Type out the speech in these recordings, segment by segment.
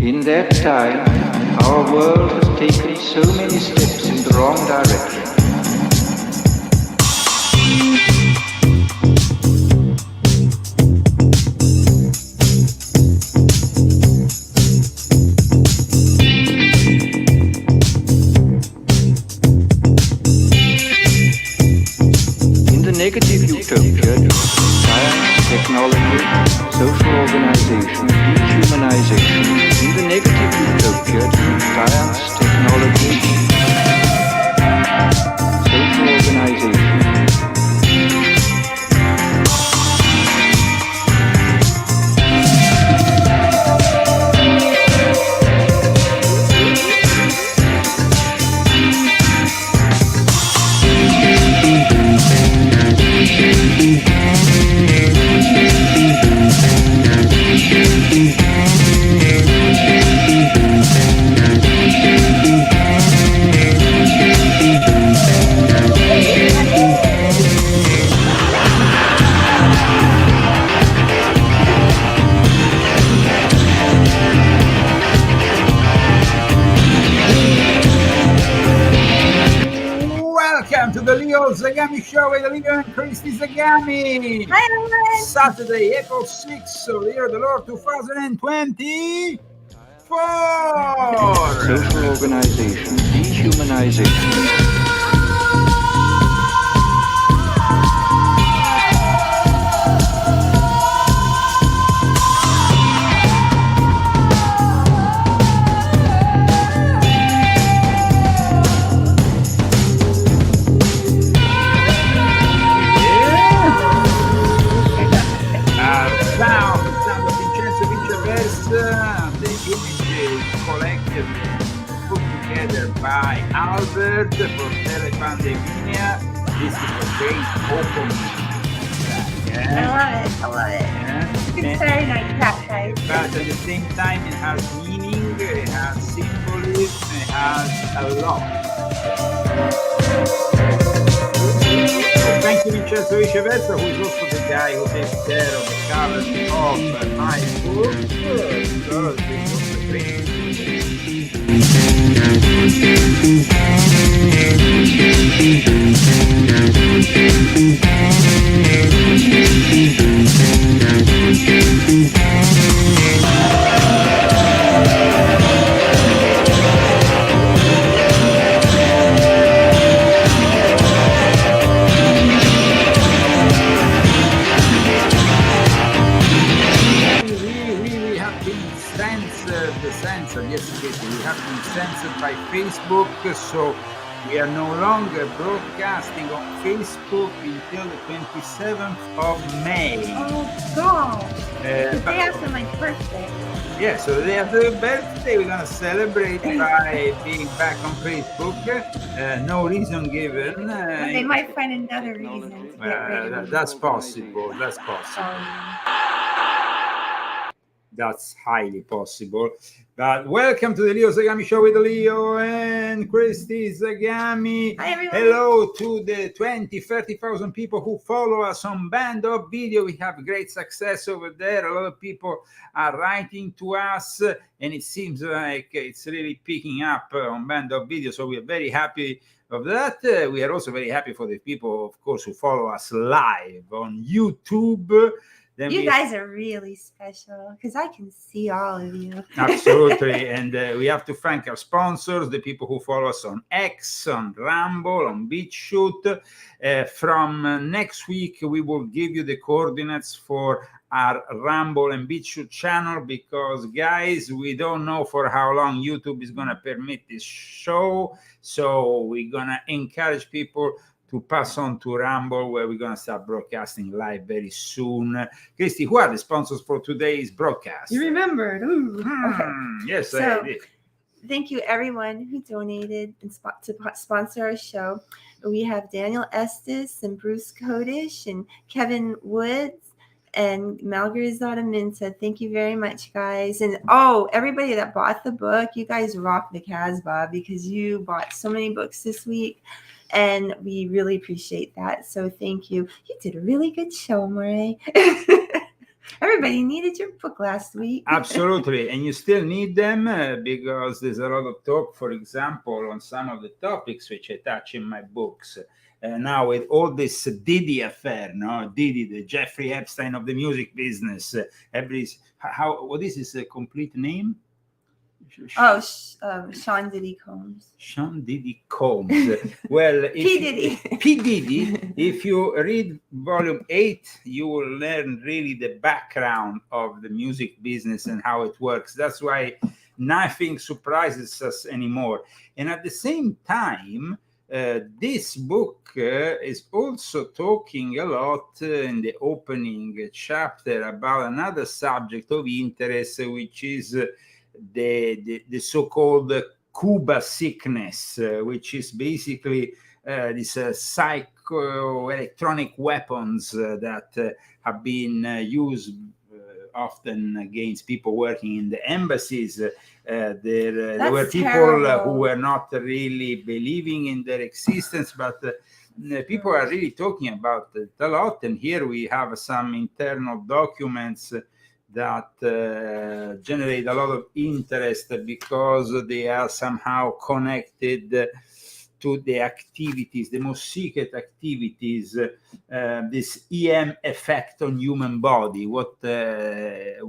In that time, our world has taken so many steps in the wrong direction. In the negative utopia, science, technology, social organization, dehumanization. In the negative utopia, science, technology, social organization. Welcome to the Leo Zagami Show with Leo and Christy Zagami. Hi, everyone. Saturday, April 6th, so year of the Lord 2024. Social organization, dehumanization. The images collected and put together by Albert for TelePandemia. This is a great opening. I love it. It's very nice cat, guys. But at the same time, it has meaning, it has symbolism, it has a lot. Thank you, Vincenzo Viceversa, who is also the guy who takes care of the cover of my book. Because it's also great. We have been censored by Facebook, so we are no longer broadcasting on Facebook until the 27th of May. Oh, God. The day after my birthday. Yeah, so the day after the birthday, we're going to celebrate by being back on Facebook. No reason given. They might find another reason to get rid of me. That's possible. That's highly possible. But welcome to the Leo Zagami Show with Leo and Christy Zagami. Hi, everyone. Hello to the 30,000 people who follow us on Band of Video. We have great success over there. A lot of people are writing to us, and it seems like it's really picking up on Band of Video. So we are very happy of that. We are also very happy for the people, of course, who follow us live on YouTube. Then you guys are really special because I can see all of you. Absolutely. And we have to thank our sponsors, the people who follow us on X, on Rumble, on BitChute. From next week, we will give you the coordinates for our Rumble and BitChute channel because, guys, we don't know for how long YouTube is going to permit this show. So we're going to encourage people to pass on to Rumble, where we're going to start broadcasting live very soon. Christy, who are the sponsors for today's broadcast? You remembered. Ooh. Okay. Yes, So, I did. thank you, everyone who donated and to sponsor our show. We have Daniel Estes and Bruce Kodish and Kevin Woods and Malgarizada Minta. Thank you very much, guys. And everybody that bought the book, you guys rock the Casbah because you bought so many books this week. And we really appreciate that. So thank you. You did a really good show, Murray. Everybody needed your book last week. Absolutely, and you still need them because there's a lot of talk, for example, on some of the topics which I touch in my books. Now with all this Diddy affair, no, Diddy, the Jeffrey Epstein of the music business. What is his complete name? Oh, Sean Diddy Combs. Sean Diddy Combs. Well, P. Diddy, if you read volume 8, you will learn really the background of the music business and how it works. That's why nothing surprises us anymore. And at the same time, this book is also talking a lot in the opening chapter about another subject of interest, which is the so-called Cuba sickness, which is basically these psychoelectronic weapons that have been used often against people working in the embassies. There were people terrible. who were not really believing in their existence, but people are really talking about it a lot. And here we have some internal documents that generate a lot of interest because they are somehow connected to the activities, the most secret activities, this EM effect on human body, what it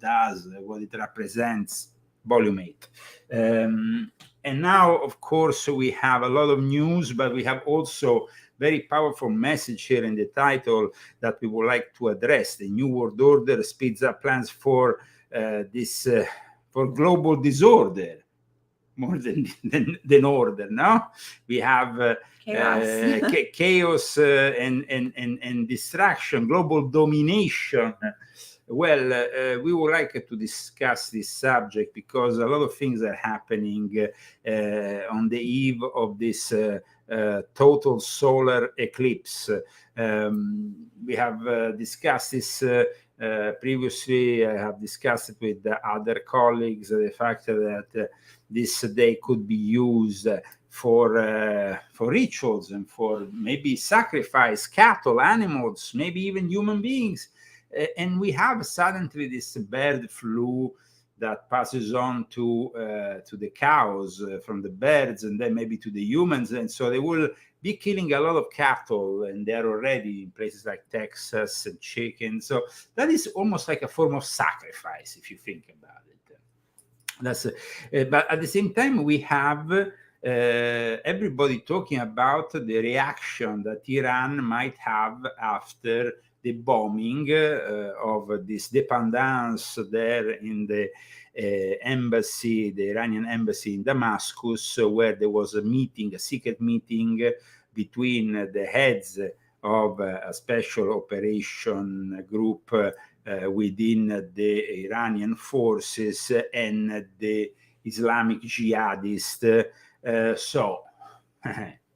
does, what it represents, volume 8. And now, of course, we have a lot of news, but we have also very powerful message here in the title that we would like to address. The New World Order speeds up plans for for global disorder, more than order. No, we have chaos and distraction, global domination. Well, we would like to discuss this subject because a lot of things are happening on the eve of this total solar eclipse. We have discussed this previously. I have discussed it with other colleagues, the fact that this day could be used for rituals and for maybe sacrifice cattle, animals, maybe even human beings. And we have suddenly this bird flu that passes on to the cows from the birds and then maybe to the humans. And so they will be killing a lot of cattle, and they're already in places like Texas and chicken. So that is almost like a form of sacrifice, if you think about it. That's but at the same time, we have everybody talking about the reaction that Iran might have after the bombing of this dependance there in the embassy, the Iranian embassy in Damascus, where there was a meeting, a secret meeting between the heads of a special operation group within the Iranian forces and the Islamic jihadists. So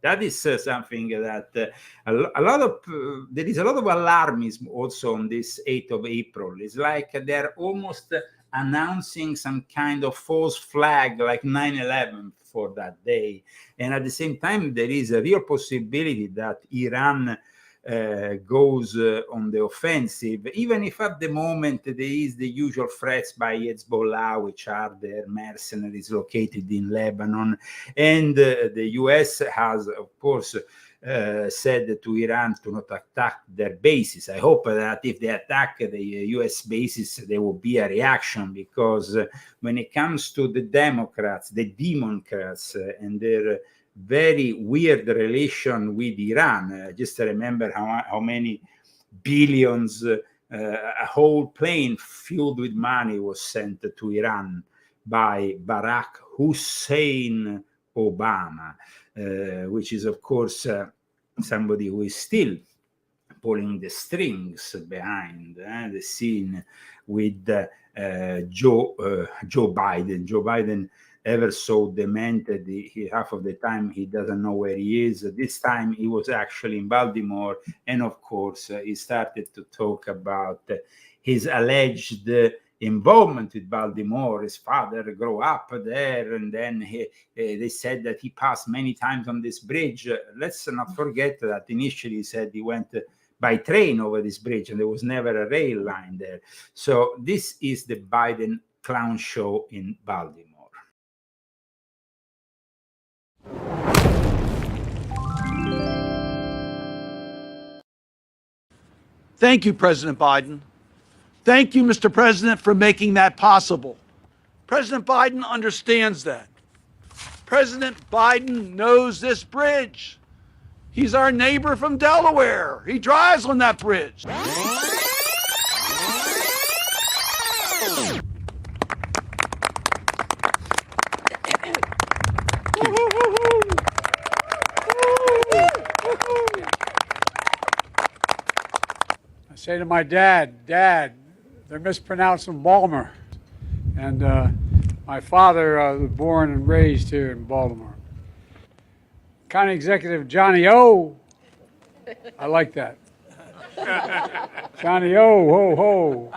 that is something that there is a lot of alarmism also on this 8th of April. It's like they're almost announcing some kind of false flag like 9/11 for that day. And at the same time, there is a real possibility that Iran goes on the offensive, even if at the moment there is the usual threats by Hezbollah, which are their mercenaries located in Lebanon. And the US has, of course, said to Iran to not attack their bases. I hope that if they attack the US bases, there will be a reaction, because when it comes to the Democrats, the Democrats, and their very weird relation with Iran, just to remember how many billions, a whole plane filled with money was sent to Iran by Barack Hussein Obama, which is, of course, somebody who is still pulling the strings behind the scene with Joe Biden. Joe Biden, ever so demented, half of the time he doesn't know where he is. This time he was actually in Baltimore, and of course he started to talk about his alleged involvement with Baltimore. His father grew up there, and then they said that he passed many times on this bridge. Let's not forget that initially he said he went by train over this bridge, and there was never a rail line there. So this is the Biden clown show in Baltimore. Thank you, President Biden. Thank you, Mr. President, for making that possible. President Biden understands that. President Biden knows this bridge. He's our neighbor from Delaware. He drives on that bridge. I say to my dad, Dad, they're mispronouncing Baltimore. And my father was born and raised here in Baltimore. County Executive Johnny O. I like that. Johnny O, ho, ho.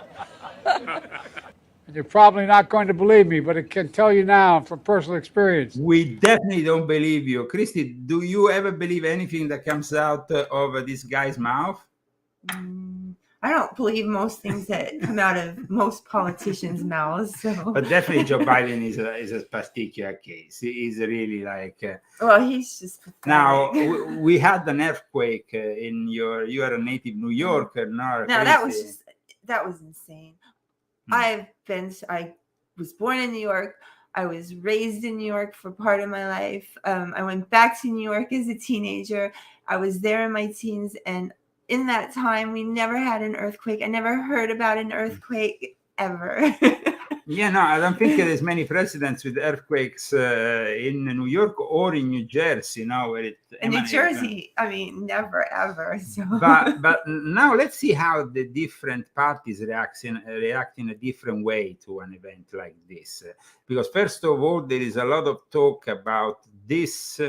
And you're probably not going to believe me, but I can tell you now from personal experience. We definitely don't believe you. Christy, do you ever believe anything that comes out of this guy's mouth? I don't believe most things that come out of most politicians' mouths. So. But definitely Joe Biden is a particular case. He's really like... well, he's just pathetic. Now, we had an earthquake you are a native New Yorker. No, that was insane. I was born in New York. I was raised in New York for part of my life. I went back to New York as a teenager. I was there in my teens, and in that time, we never had an earthquake. I never heard about an earthquake ever. Yeah, no, I don't think there's many precedents with earthquakes in New York or in New Jersey, where it in New Jersey, I mean, never ever. So. But now let's see how the different parties react in a different way to an event like this. Because first of all, there is a lot of talk about this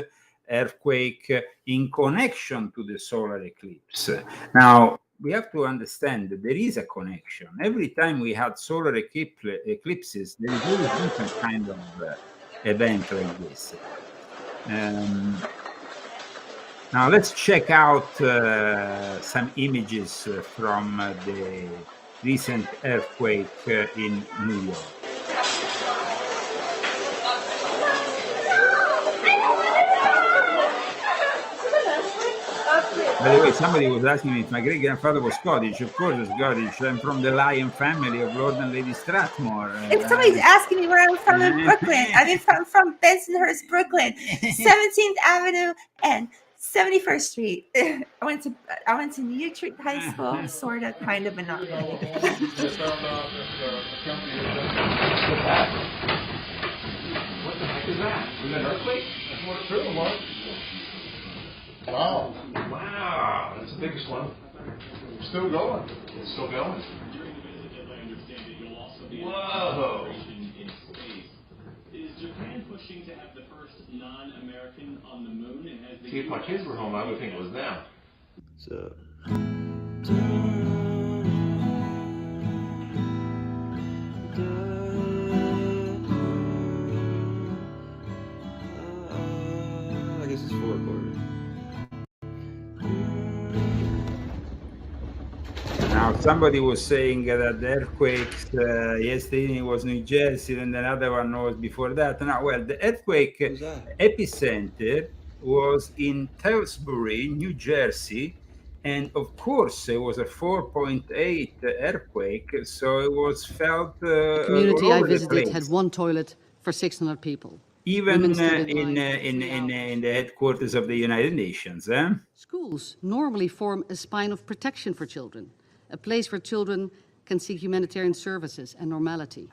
earthquake in connection to the solar eclipse. Now, we have to understand that there is a connection. Every time we had solar eclipses, there is always different kind of event like this. Now, let's check out some images from the recent earthquake in New York. By the way, somebody was asking me if my great-grandfather was Scottish. Of course, he's Scottish. I'm from the Lion family of Lord and Lady Strathmore. If somebody's asking me where I'm from in Brooklyn, I'm from Bensonhurst, Brooklyn, 17th Avenue and 71st Street. I went to New Trick High School, sort of, kind of, but not really. What the heck is that? Was that an earthquake? That's what it truly was. Wow. Wow. That's the biggest one. Still going. It's still going. Whoa. Is Japan pushing to have the first non-American on the moon? And has the See, if my kids were home, I would think it was them. So. I guess it's 4 quarters. Now, somebody was saying that the earthquakes yesterday was New Jersey, and another one was before that. Now, well, the earthquake epicenter was in Tewksbury, New Jersey, and of course, it was a 4.8 earthquake, so it was felt. The community I visited had one toilet for 600 people. Even in the headquarters of the United Nations. Schools normally form a spine of protection for children, a place where children can seek humanitarian services and normality.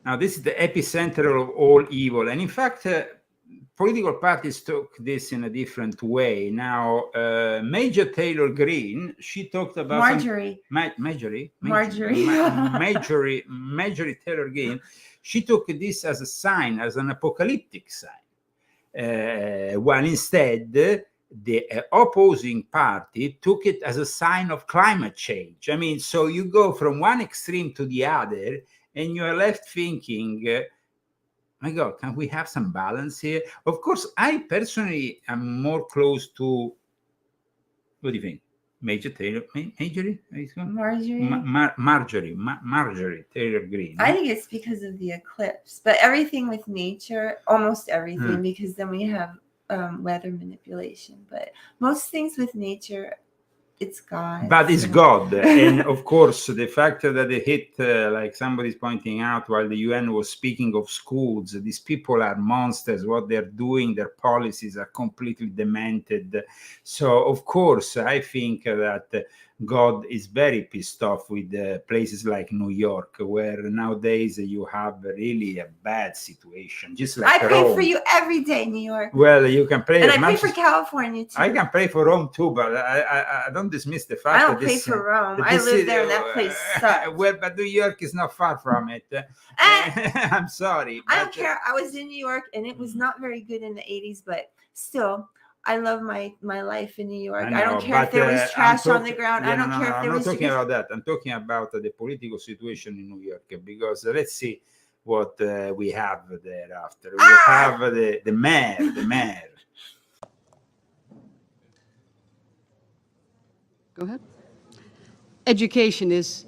Now, this is the epicenter of all evil. And in fact, political parties took this in a different way. Now, Major Taylor Greene, she talked about... Marjorie Taylor Greene, she took this as a sign, as an apocalyptic sign. While instead, the opposing party took it as a sign of climate change. I mean, so you go from one extreme to the other, and you're left thinking, my God, can we have some balance here? Of course, I personally am more close to, what do you think? Marjorie Taylor Greene. I think it's because of the eclipse, but everything with nature, almost everything, because then we have weather manipulation. But most things with nature, it's God. But it's God. And of course, the fact that they hit, like somebody's pointing out, while the UN was speaking of schools, these people are monsters. What they're doing, their policies are completely demented. So, of course, I think that God is very pissed off with places like New York, where nowadays you have really a bad situation. Just like I pray Rome. for you every day, New York. Well, you can pray. And as I pray much for as- California too. I can pray for Rome too, but I don't dismiss the fact I don't that pray this, for Rome. that I this live is- there and that place sucks. Well, but New York is not far from it. I'm sorry. I don't but, care. I was in New York and it was not very good in the 80s, but still, I love my life in New York. I don't care if there was trash on the ground. I don't care if there I'm was. not talking about that. I'm talking about the political situation in New York, because let's see what we have thereafter. We have the mayor. Go ahead. Education is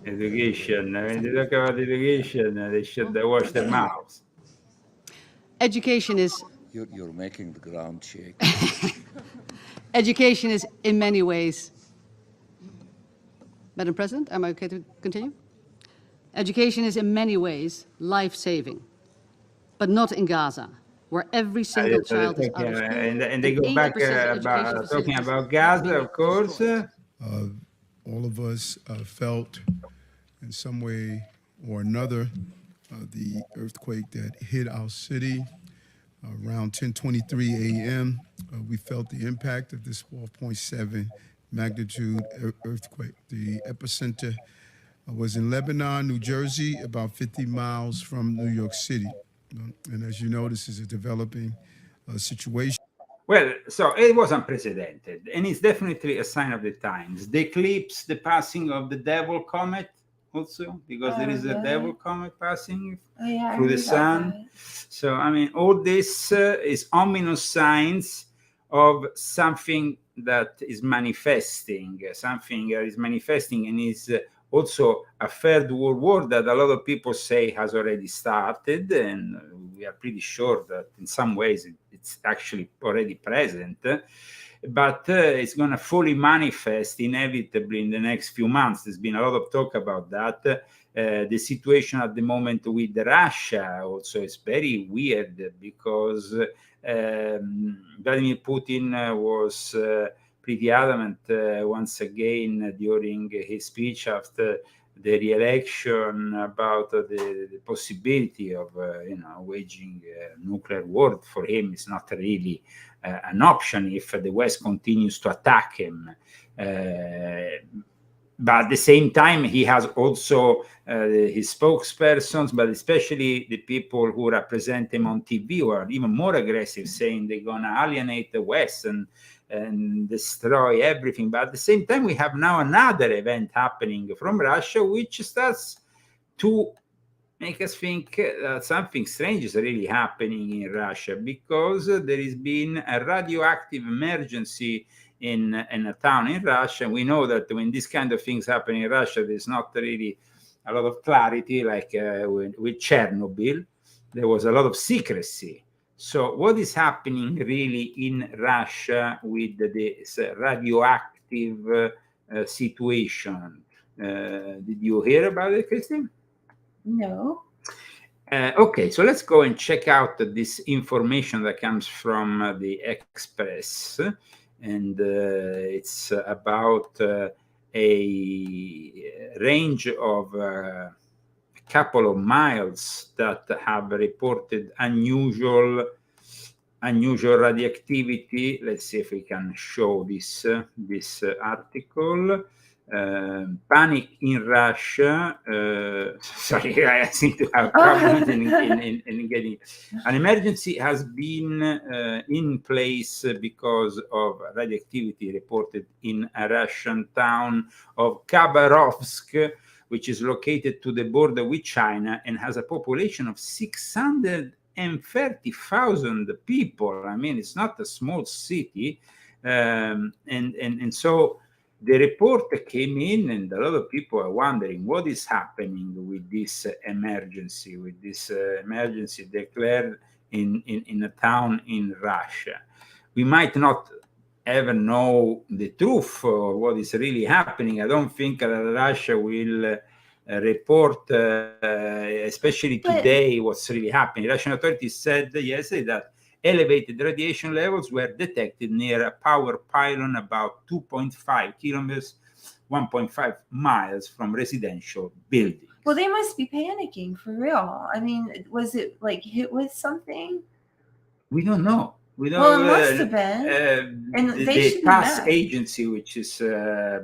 Education. When they talk about education, they should wash their mouths. education is You're making the ground shake. education is in many ways. Madam President, am I okay to continue? Education is in many ways life-saving, but not in Gaza, where every single child is out of school. And they go back 80% of about education talking facilities about are Gaza, being of course. destroyed. All of us felt in some way or another the earthquake that hit our city around 10:23 a.m. We felt the impact of this 12.7 magnitude earthquake. The epicenter was in Lebanon, New Jersey, about 50 miles from New York City. And as you know, this is a developing situation. Well, so it was unprecedented, and it's definitely a sign of the times. The eclipse, the passing of the devil comet, also, because there is a devil comet passing through the sun. So, I mean, all this is ominous signs of something that is manifesting, and is also a third world war that a lot of people say has already started, and we are pretty sure that in some ways it's actually already present, but it's going to fully manifest inevitably in the next few months. There's been a lot of talk about that. The situation at the moment with Russia also is very weird, because Vladimir Putin was pretty adamant once again during his speech after the re-election about the possibility of waging a nuclear war. For him, it's not really an option if the West continues to attack him. But at the same time, he has also his spokespersons, but especially the people who represent him on TV, who are even more aggressive, saying they're going to alienate the West and destroy everything. But at the same time, we have now another event happening from Russia, which starts to make us think that something strange is really happening in Russia, because there has been a radioactive emergency in a town in Russia. We know that when these kind of things happen in Russia, there's not really a lot of clarity, like with Chernobyl. There was a lot of secrecy. So what is happening really in Russia with this radioactive situation? Did you hear about it, Christine? No. Okay, so let's go and check out this information that comes from the Express. And it's about a range of a couple of miles that have reported unusual radioactivity. Let's see if we can show this article. Panic in Russia. Sorry, I seem to have problems in getting. An emergency has been in place because of radioactivity reported in a Russian town of Khabarovsk, which is located to the border with China and has a population of 630,000 people. I mean, it's not a small city. And so the report came in, and a lot of people are wondering what is happening with this emergency, declared in a town in Russia. We might not ever know the truth or what is really happening. I don't think that Russia will report, especially today, what's really happening. Russian authorities said yesterday that elevated radiation levels were detected near a power pylon about 2.5 kilometers, 1.5 miles from residential buildings. Well, they must be panicking for real. I mean, was it like hit with something? We don't know. We don't. Well, it must have been. And they should the be TASS mad. agency, which is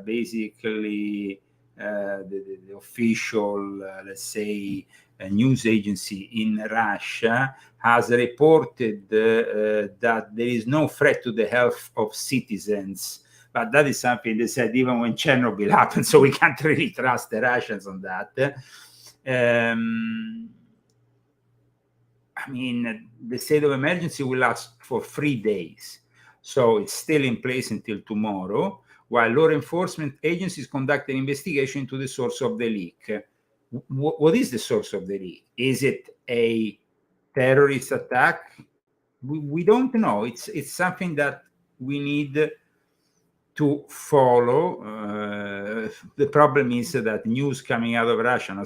basically the official, let's say, news agency in Russia, has reported that there is no threat to the health of citizens. But that is something they said even when Chernobyl happened, so we can't really trust the Russians on that. I mean, the state of emergency will last for 3 days. So it's still in place until tomorrow, while law enforcement agencies conduct an investigation into the source of the leak. What is the source of the leak? Is it a terrorist attack? We don't know. It's something that we need to follow. The problem is that news coming out of Russia on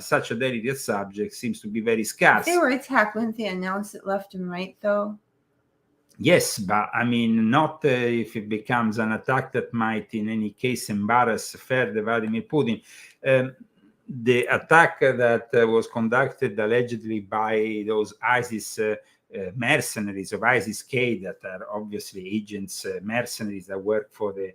such a delicate subject seems to be very scarce. They were attacked, wouldn't they announce it left and right, though? Yes, but I mean, not if it becomes an attack that might, in any case, embarrass further Vladimir Putin. The attack that was conducted allegedly by those ISIS mercenaries of ISIS-K, that are obviously agents, mercenaries that work for the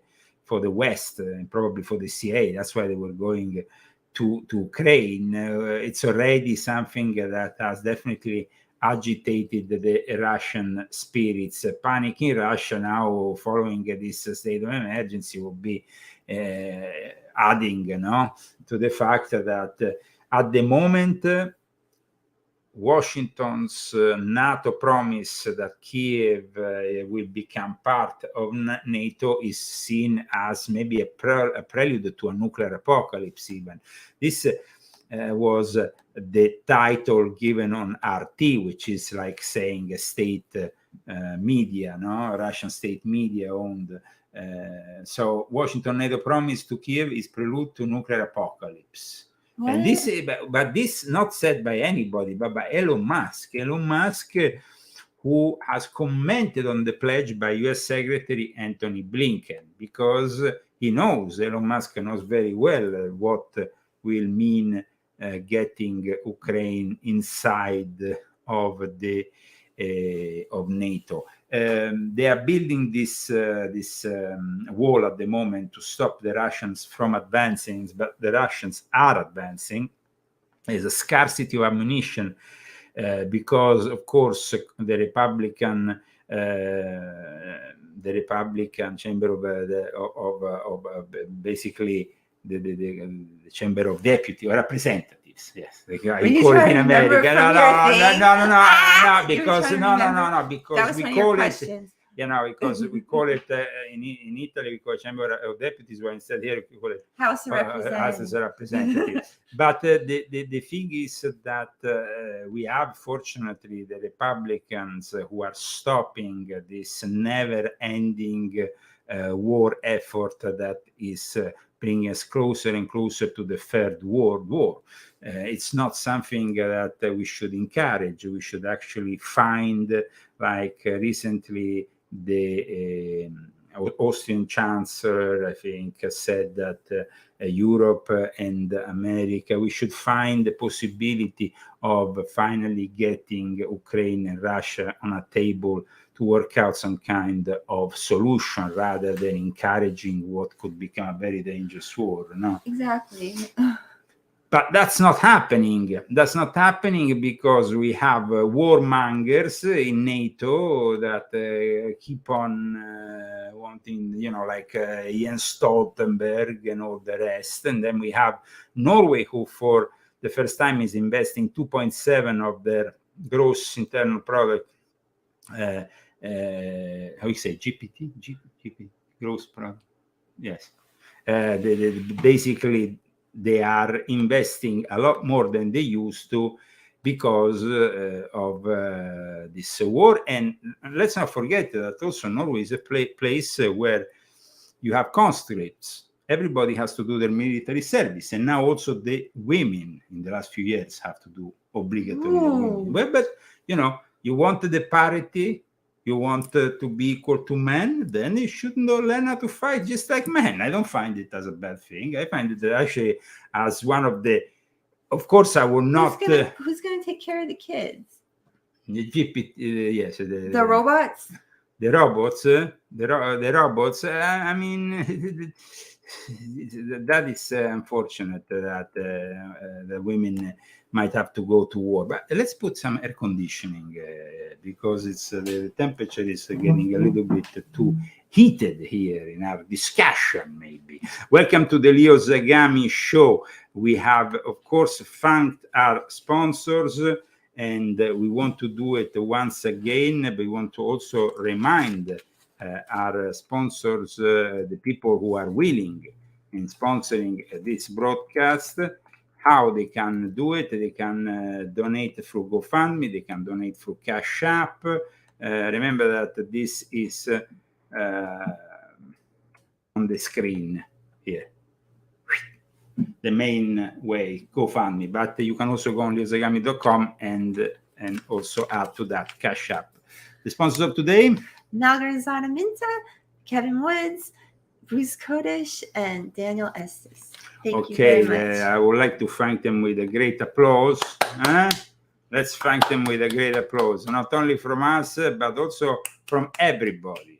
West and probably for the CIA. That's why they were going to Ukraine. It's already something that has definitely agitated the Russian spirits. Panic in Russia now, following this state of emergency, will be adding, to the fact that at the moment, Washington's NATO promise that Kiev will become part of NATO is seen as maybe a prelude to a nuclear apocalypse even. This was the title given on RT, which is like saying a state media, Russian state media owned. So Washington NATO promise to Kiev is prelude to nuclear apocalypse. What? And this, but this not said by anybody, but by Elon Musk. Elon Musk, who has commented on the pledge by U.S. Secretary Antony Blinken, because Elon Musk knows very well what will mean getting Ukraine inside of the of NATO. They are building this wall at the moment to stop the Russians from advancing, but the Russians are advancing. There's a scarcity of ammunition because, of course, the Republican Chamber of basically the Chamber of Deputies or Representatives. Yes, we call it in America. No, because we call it, because we call it in Italy, we call it Chamber of Deputies, while instead here we call it House of Representatives. But the thing is that we have, fortunately, the Republicans who are stopping this never-ending war effort that is bringing us closer and closer to the Third World War. It's not something that we should encourage. We should actually find, like recently the Austrian Chancellor, I think, said that Europe and America, we should find the possibility of finally getting Ukraine and Russia on a table to work out some kind of solution rather than encouraging what could become a very dangerous war. No? Exactly. But that's not happening. That's not happening because we have warmongers in NATO that keep on wanting, like Jens Stoltenberg and all the rest. And then we have Norway, who for the first time is investing 2.7 of their gross internal product how you say, GPT, gross product. Yes. Basically, they are investing a lot more than they used to because of this war. And let's not forget that also Norway is a place where you have conscripts. Everybody has to do their military service. And now also the women in the last few years have to do obligatory. But, you know, you want the parity, you want to be equal to men, then you should learn how to fight just like men. I don't find it as a bad thing. I find it actually as one of the, of course, I will not. Who's gonna take care of the kids? The GPT, yes, the robots. The robots, the robots. I mean, that is unfortunate that the women might have to go to war. But let's put some air conditioning because it's the temperature is getting a little bit too heated here in our discussion. Maybe. Welcome to the Leo Zagami show. We have, of course, thanked our sponsors. And we want to do it once again. But we want to also remind our sponsors, the people who are willing in sponsoring this broadcast, how they can do it. They can donate through GoFundMe. They can donate through Cash App. Remember that this is on the screen here. The main way, GoFundMe, but you can also go on Zagami.com and also add to that Cash App. The sponsors of today: Malgorzata Minta, Kevin Woods, Bruce Kodesh, and Daniel Estes. Thank you very much. I would like to thank them with a great applause. Let's thank them with a great applause, not only from us, but also from everybody.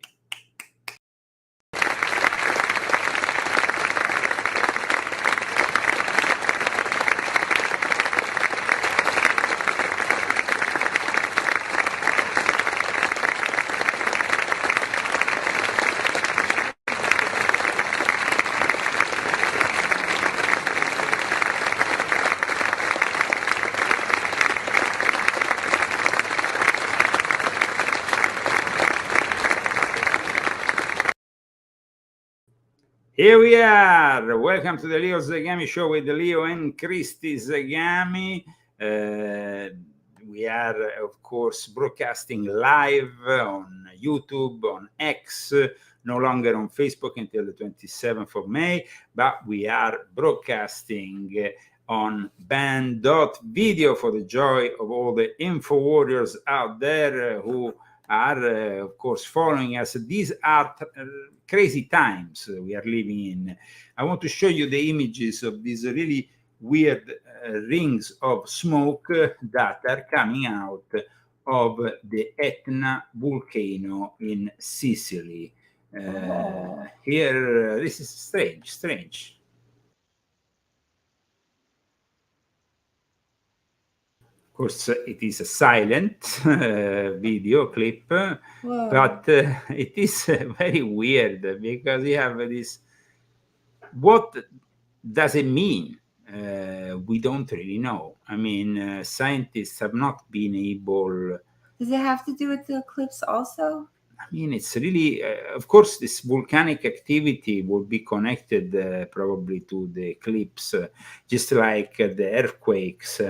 Here we are. Welcome to the Leo Zagami show with Leo and Christy Zagami. We are, of course, broadcasting live on YouTube, on X, no longer on Facebook until the 27th of May, but we are broadcasting on band.video for the joy of all the info warriors out there who are, of course, following us. These are crazy times we are living in. I want to show you the images of these really weird rings of smoke that are coming out of the Etna volcano in Sicily. Here, this is strange. Of course, it is a silent video clip, but it is very weird because you have this. What does it mean? We don't really know. I mean, scientists have not been able. Does it have to do with the eclipse also? I mean, it's really, of course, this volcanic activity will be connected probably to the eclipse, just like the earthquakes.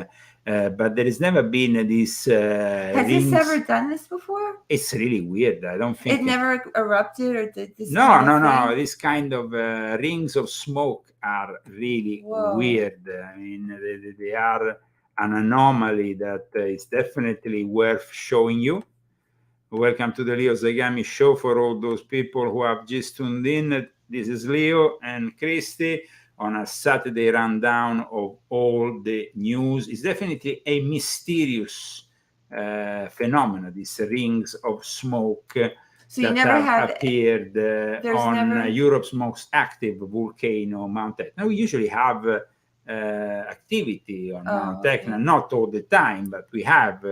But there has never been this. Has this ever done this before? It's really weird. I don't think it never erupted or did this. No. This kind of rings of smoke are really weird. I mean, they are an anomaly that is definitely worth showing you. Welcome to the Leo Zagami show for all those people who have just tuned in. This is Leo and Christy on a Saturday rundown of all the news. It's definitely a mysterious phenomenon, these rings of smoke that have appeared on Europe's most active volcano, Mount Etna. We usually have activity on Mount Etna, not all the time, but we have,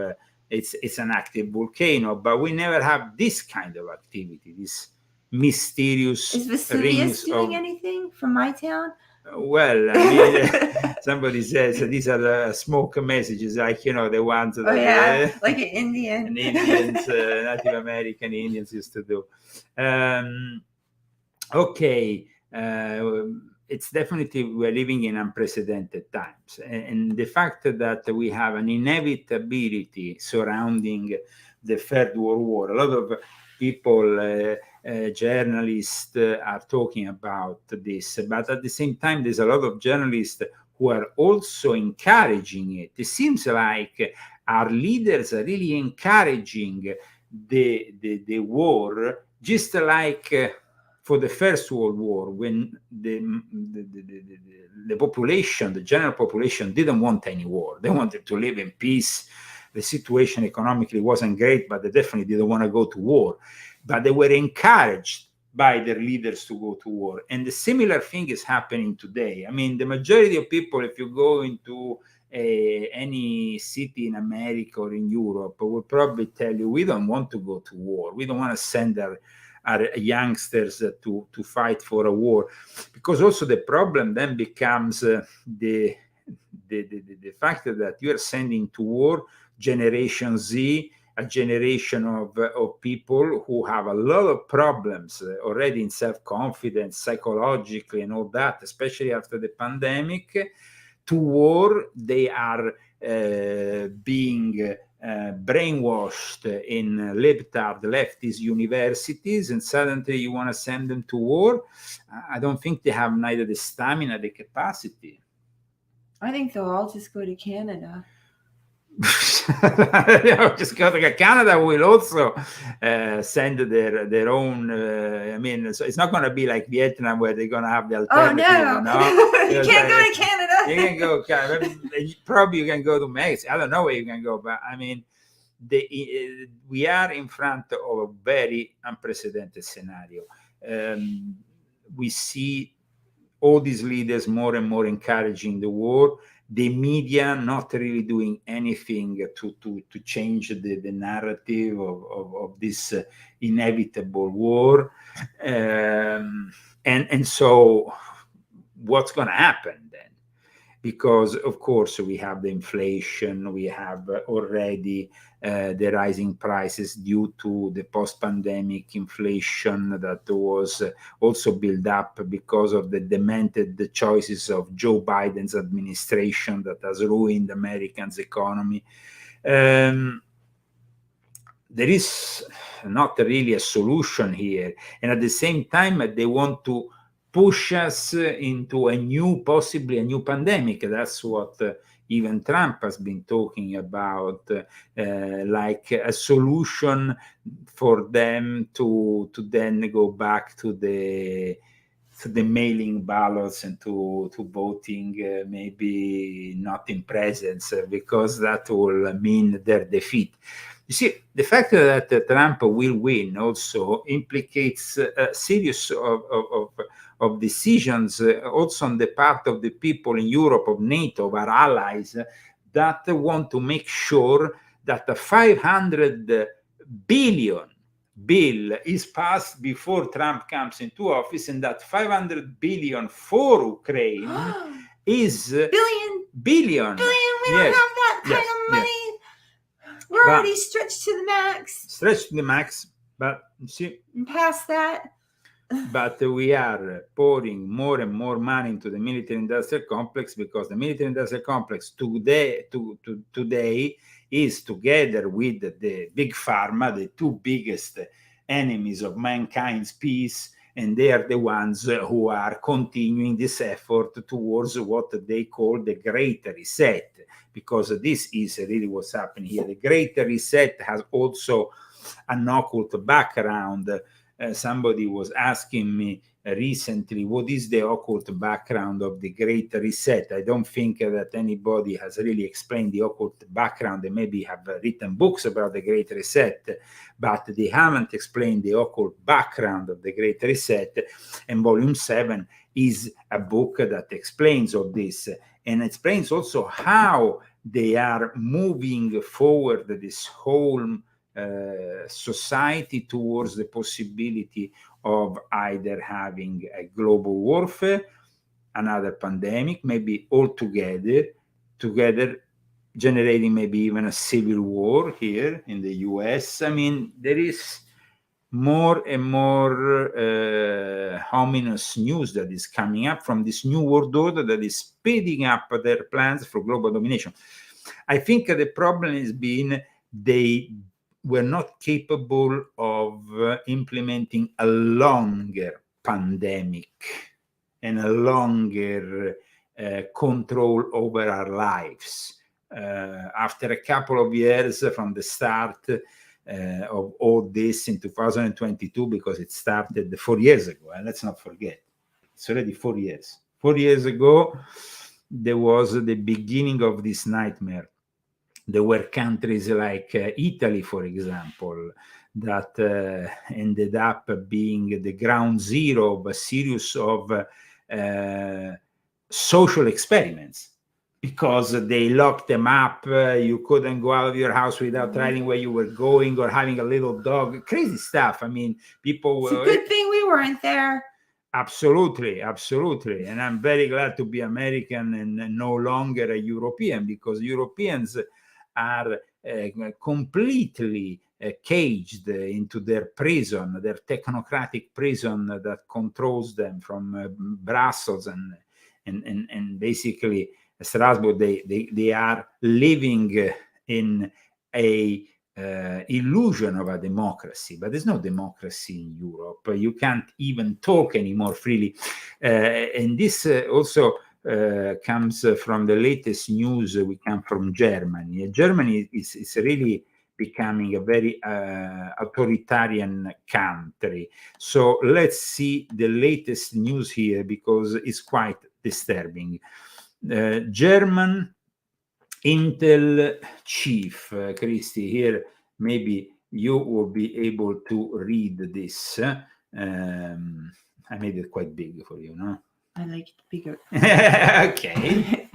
it's an active volcano, but we never have this kind of activity, this mysterious Is Vesuvius doing anything from my town? Well, I mean, somebody says these are the smoke messages, like, the ones that Oh yeah, like an Indian. and Indians, Native American Indians used to do. Okay, it's definitely we're living in unprecedented times, and the fact that we have an inevitability surrounding the Third World War. A lot of people, journalists, are talking about this, but at the same time, there's a lot of journalists who are also encouraging it. It seems like our leaders are really encouraging the war, just like for the First World War, when the population, the general population, didn't want any war. They wanted to live in peace. The situation economically wasn't great, but they definitely didn't want to go to war. But they were encouraged by their leaders to go to war. And the similar thing is happening today. I mean, the majority of people, if you go into any city in America or in Europe, will probably tell you, we don't want to go to war. We don't want to send our youngsters to fight for a war, because also the problem then becomes the fact that you are sending to war Generation Z, a generation of people who have a lot of problems already in self-confidence, psychologically, and all that, especially after the pandemic. To war, they are being brainwashed in libtard leftist universities, and suddenly you want to send them to war. I don't think they have neither the stamina, the capacity. I think they'll all just go to Canada. Just go to Canada will also send their own. I mean, so it's not going to be like Vietnam where they're going to have the alternative. Oh no, you can't go to Canada. You can go. Probably you can go to Mexico. I don't know where you can go, but I mean, we are in front of a very unprecedented scenario. We see all these leaders more and more encouraging the war. The media not really doing anything to change the narrative of this inevitable war. And so what's going to happen then? Because, of course, we have the inflation, we have already the rising prices due to the post-pandemic inflation that was also built up because of the demented choices of Joe Biden's administration that has ruined Americans' economy. There is not really a solution here. And at the same time, they want to push us into possibly a new pandemic. That's what even Trump has been talking about, like a solution for them to then go back to the mailing ballots and to voting, maybe not in presence, because that will mean their defeat. You see, the fact that Trump will win also implicates a series of decisions also on the part of the people in Europe, of NATO, of our allies, that want to make sure that the 500 billion bill is passed before Trump comes into office, and that 500 billion for Ukraine is billion. We don't have that kind of money. We're already stretched to the max. But you see, past that. But we are pouring more and more money into the military-industrial complex, because the military-industrial complex today is, together with the big pharma, the two biggest enemies of mankind's peace, and they are the ones who are continuing this effort towards what they call the Great Reset, because this is really what's happening here. The Great Reset has also an occult background. Somebody was asking me recently, what is the occult background of the Great Reset? I don't think that anybody has really explained the occult background. They maybe have written books about the Great Reset, but they haven't explained the occult background of the Great Reset. And Volume 7 is a book that explains all this, and explains also how they are moving forward this whole society towards the possibility of either having a global warfare, another pandemic, maybe all together, generating maybe even a civil war here in the US. I mean, there is more and more ominous news that is coming up from this new world order that is speeding up their plans for global domination. I think the problem has been they were not capable of implementing a longer pandemic and a longer control over our lives. After a couple of years from the start of all this in 2022, because it started 4 years ago, and let's not forget, it's already 4 years. 4 years ago, there was the beginning of this nightmare. There were countries like Italy, for example, that ended up being the ground zero of a series of social experiments, because they locked them up. You couldn't go out of your house without writing where you were going or having a little dog. Crazy stuff. I mean, people were... It's a good thing we weren't there. Absolutely, absolutely. And I'm very glad to be American and no longer a European, because Europeans are completely caged into their prison, their technocratic prison that controls them from Brussels and basically Strasbourg. They are living in a illusion of a democracy, but there's no democracy in Europe. You can't even talk anymore freely. And this also comes from the latest news. We come from Germany. Germany is really becoming a very authoritarian country. So let's see the latest news here, because it's quite disturbing. German Intel chief, Christy, here, maybe you will be able to read this. I made it quite big for you, no? I like it bigger. Okay.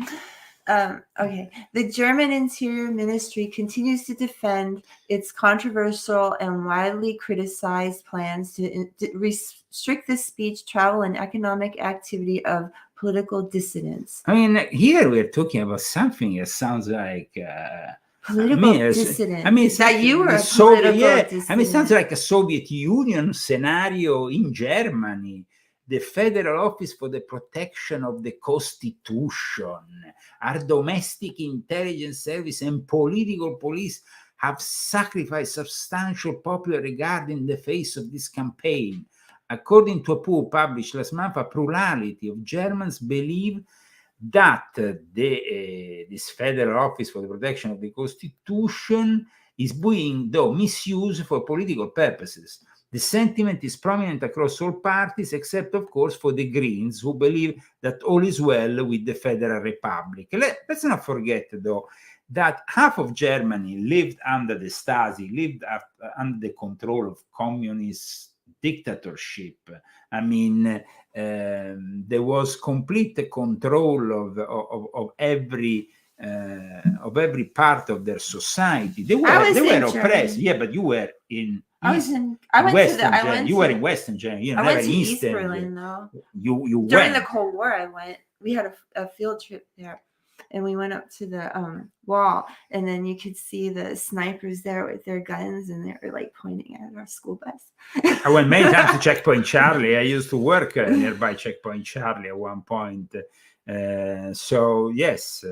Okay. The German Interior Ministry continues to defend its controversial and widely criticized plans to restrict the speech, travel, and economic activity of political dissidents. I mean, here we're talking about something that sounds like political dissident. I mean, it's that like you were a Soviet, political dissident. I mean, it sounds like a Soviet Union scenario in Germany. The Federal Office for the Protection of the Constitution, our domestic intelligence service, and political police have sacrificed substantial popular regard in the face of this campaign. According to a poll published last month, a plurality of Germans believe that this Federal Office for the Protection of the Constitution is being, though, misused for political purposes. The sentiment is prominent across all parties, except, of course, for the Greens, who believe that all is well with the Federal Republic. Let's not forget, though, that half of Germany lived under the Stasi, lived under the control of communist dictatorship. I mean, there was complete control of every part of their society. They were oppressed. Yeah, but you were in. You were in Western Germany. You I went to East Berlin, though. You during went. the Cold War. I went. We had a field trip there, and we went up to the wall, and then you could see the snipers there with their guns, and they were like pointing at our school bus. I went many times to Checkpoint Charlie. I used to work nearby Checkpoint Charlie at one point. So yes.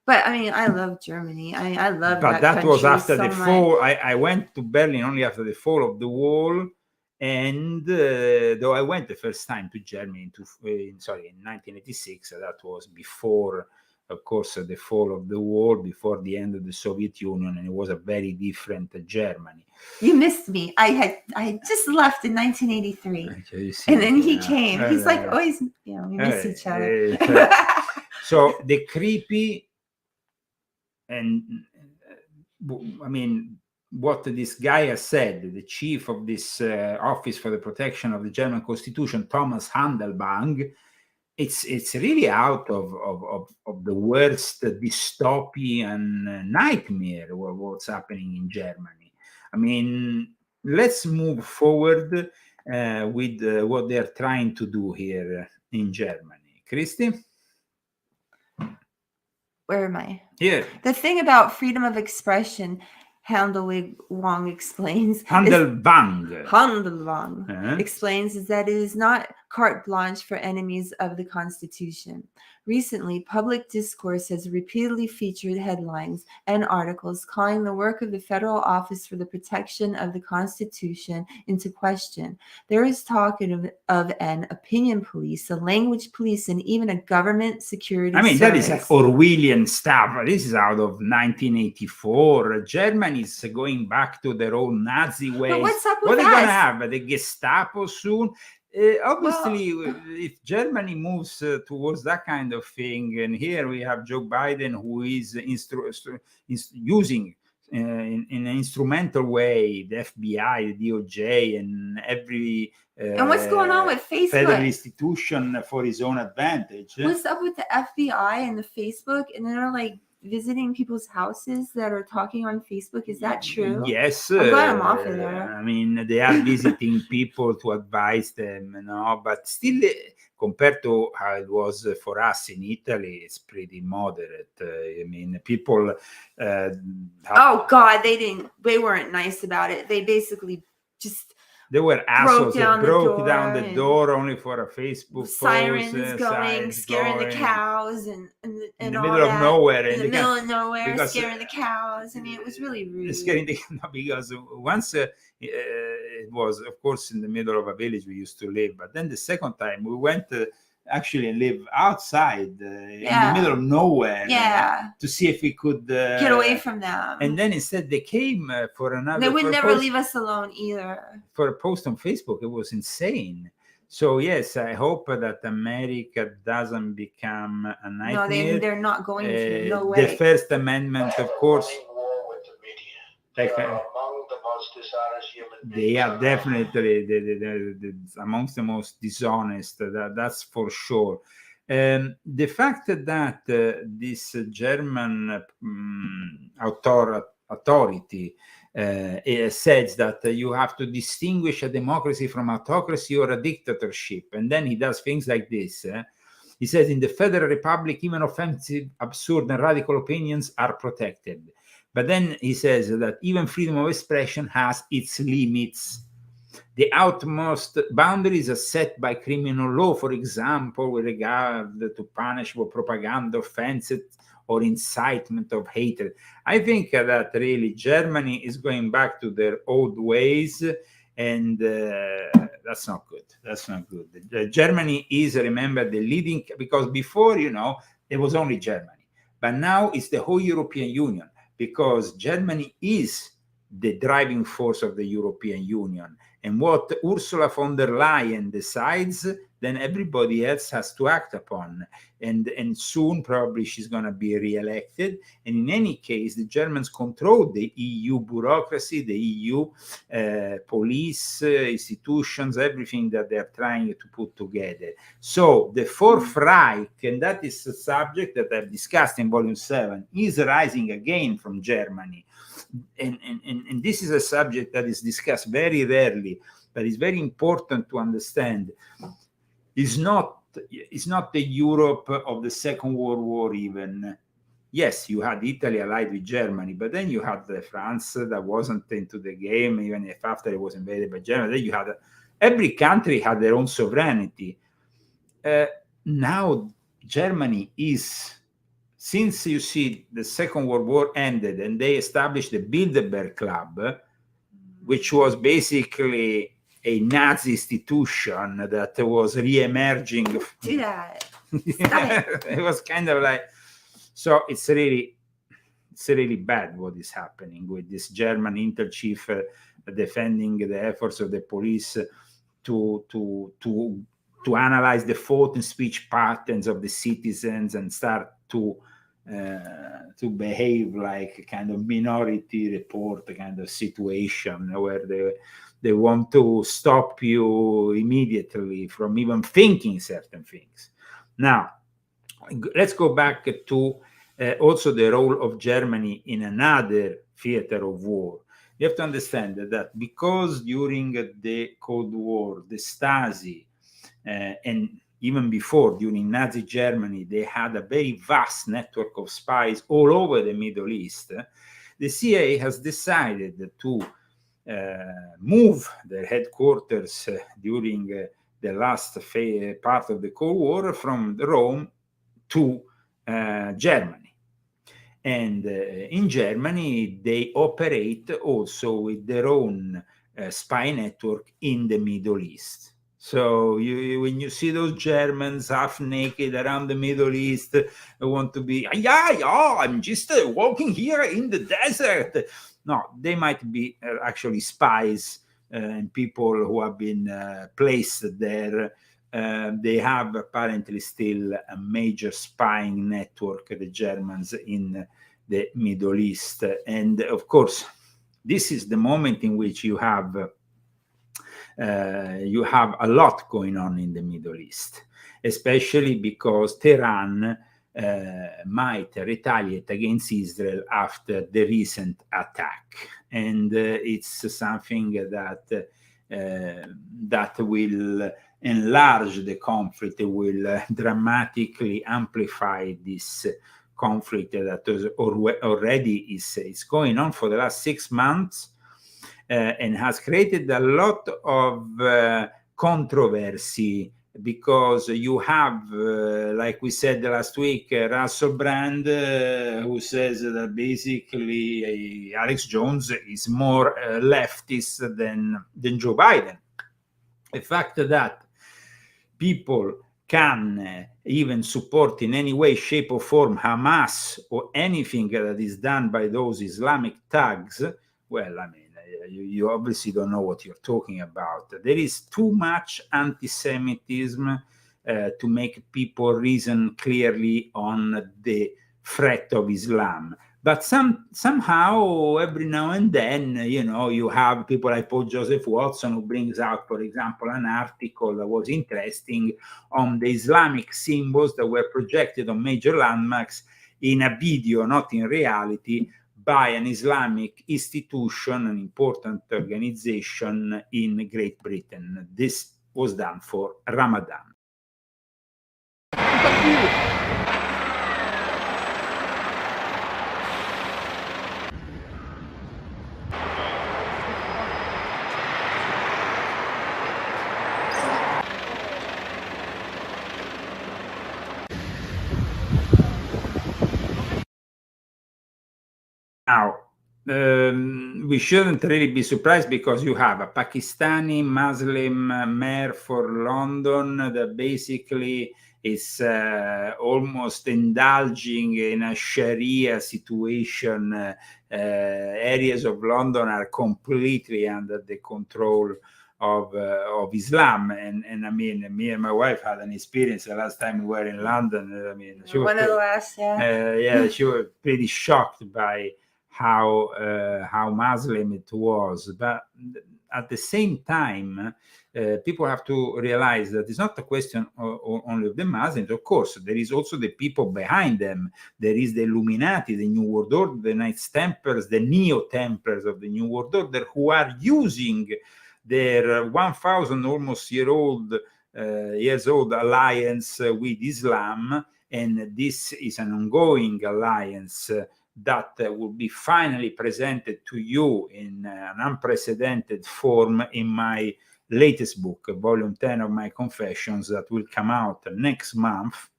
But I mean, I love Germany. I love. But that was after so the fall. I went to Berlin only after the fall of the wall, and though I went the first time to Germany in 1986. That was before, of course, the fall of the wall, before the end of the Soviet Union, and it was a very different Germany. You missed me. I had just left in 1983, and then he came. He's like always, we miss each other. So the creepy. And I mean, what this guy has said, the chief of this Office for the Protection of the German Constitution, Thomas Handelbang, it's really out of the worst dystopian nightmare what's happening in Germany. I mean, let's move forward with what they're trying to do here in Germany. Christy? Where am I? Here. The thing about freedom of expression, Handelwig Wang explains. Handelwang. Handelwang explains is that it is not carte blanche for enemies of the Constitution. Recently, public discourse has repeatedly featured headlines and articles calling the work of the Federal Office for the Protection of the Constitution into question. There is talk of an opinion police, a language police, and even a government security service. That is like Orwellian stuff. This is out of 1984. Germany is going back to their old Nazi ways. But what's up with what that? are they going to have? The Gestapo soon? Obviously, if Germany moves towards that kind of thing, and here we have Joe Biden, who is using in an instrumental way the FBI, the DOJ, and every and what's going on with Facebook? Federal institution for his own advantage. What's up with the FBI and the Facebook? And they're like visiting people's houses that are talking on Facebook. Is that true? Yes. I'm glad I'm off of there. They are visiting people to advise them, but still, compared to how it was for us in Italy, it's pretty moderate. People. Oh God, they weren't nice about it. They basically just. They were assholes that broke down the and door only for a Facebook sirens post, going, scaring the cows, and in the all middle of that. nowhere. In the middle of nowhere, scaring the cows. It was really rude. Scaring because once it was, of course, in the middle of a village we used to live, but then the second time we went actually and live outside in the middle of nowhere to see if we could get away from them. And then instead they came for another. They would never leave us alone either. For a post on Facebook, it was insane. So yes, I hope that America doesn't become a nightmare. No, they're not going to. No way. The First Amendment, of course. They are definitely amongst the most dishonest. That's for sure. The fact that this German authority says that you have to distinguish a democracy from autocracy or a dictatorship, and then he does things like this. He says, in the Federal Republic, even offensive, absurd, and radical opinions are protected. But then he says that even freedom of expression has its limits. The outmost boundaries are set by criminal law, for example, with regard to punishable propaganda, offenses, or incitement of hatred. I think that really Germany is going back to their old ways, and that's not good. That's not good. Germany is, remember, the leading, because before, it was only Germany, but now it's the whole European Union, because Germany is the driving force of the European Union. And what Ursula von der Leyen decides, then everybody else has to act upon. And soon probably she's going to be re-elected. And in any case, the Germans control the EU bureaucracy, the EU police, institutions, everything that they're trying to put together. So the Fourth Reich, and that is a subject that I've discussed in Volume 7, is rising again from Germany. And this is a subject that is discussed very rarely, but it's very important to understand. It's not the Europe of the Second World War even. Yes, you had Italy allied with Germany, but then you had France that wasn't into the game, even if after it was invaded by Germany. Then you had every country had their own sovereignty. Now Germany is, since you see the Second World War ended and they established the Bilderberg Club, which was basically a Nazi institution that was re-emerging. Do that. It was kind of like, so it's really bad what is happening with this German inter-chief defending the efforts of the police to analyze the thought and speech patterns of the citizens and start to behave like a kind of Minority Report kind of situation where they want to stop you immediately from even thinking certain things. Now, let's go back to also the role of Germany in another theater of war. You have to understand that because during the Cold War, the Stasi and even before, during Nazi Germany, they had a very vast network of spies all over the Middle East. The CIA has decided to move their headquarters during the last part of the Cold War from Rome to Germany. And in Germany, they operate also with their own spy network in the Middle East. So when you see those Germans half naked around the Middle East, they want to be, yeah, I'm just walking here in the desert. No, they might be actually spies and people who have been placed there. They have apparently still a major spying network, the Germans, in the Middle East. And of course, this is the moment in which you have a lot going on in the Middle East, especially because Tehran might retaliate against Israel after the recent attack. And it's something that will enlarge the conflict, will dramatically amplify this conflict that already is going on for the last 6 months and has created a lot of controversy, because you have, like we said last week, Russell Brand, who says that basically Alex Jones is more leftist than Joe Biden. The fact that people can even support in any way, shape, or form Hamas or anything that is done by those Islamic thugs, well, I mean, you obviously don't know what you're talking about. There is too much anti-Semitism to make people reason clearly on the threat of Islam. But somehow, every now and then, you have people like Paul Joseph Watson, who brings out, for example, an article that was interesting on the Islamic symbols that were projected on major landmarks in a video, not in reality, by an Islamic institution, an important organization in Great Britain. This was done for Ramadan. Now, we shouldn't really be surprised, because you have a Pakistani Muslim mayor for London that basically is almost indulging in a Sharia situation. Areas of London are completely under the control of Islam, and I mean, me and my wife had an experience the last time we were in London. I mean, she was one of the last, yeah, she was pretty shocked by how Muslim it was. But at the same time, people have to realize that it's not a question only of the Muslims. Of course, there is also the people behind them. There is the Illuminati, the New World Order, the Knights Templars, the Neo-Templars of the New World Order, who are using their 1,000 almost years old alliance with Islam. And this is an ongoing alliance that will be finally presented to you in an unprecedented form in my latest book, Volume 10 of my Confessions, that will come out next month.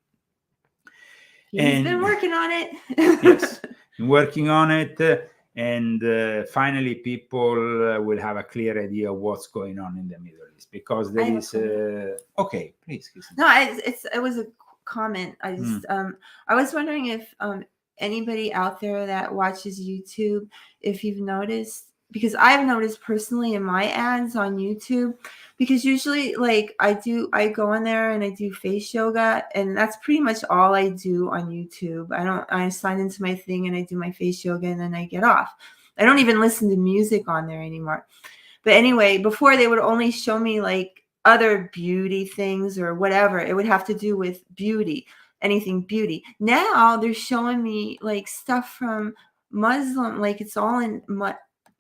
He's been working on it. Yes, been working on it. And finally, people will have a clear idea of what's going on in the Middle East, because there is... okay, please. No, it was a comment. I just I was wondering if anybody out there that watches YouTube, if you've noticed, because I've noticed personally in my ads on YouTube, because usually like I go in there and I do face yoga, and that's pretty much all I do on YouTube. I sign into my thing and I do my face yoga and then I get off. I don't even listen to music on there anymore. But anyway, before they would only show me like other beauty things or whatever. It would have to do with beauty. Anything beauty. Now they're showing me like stuff from Muslim, like it's all in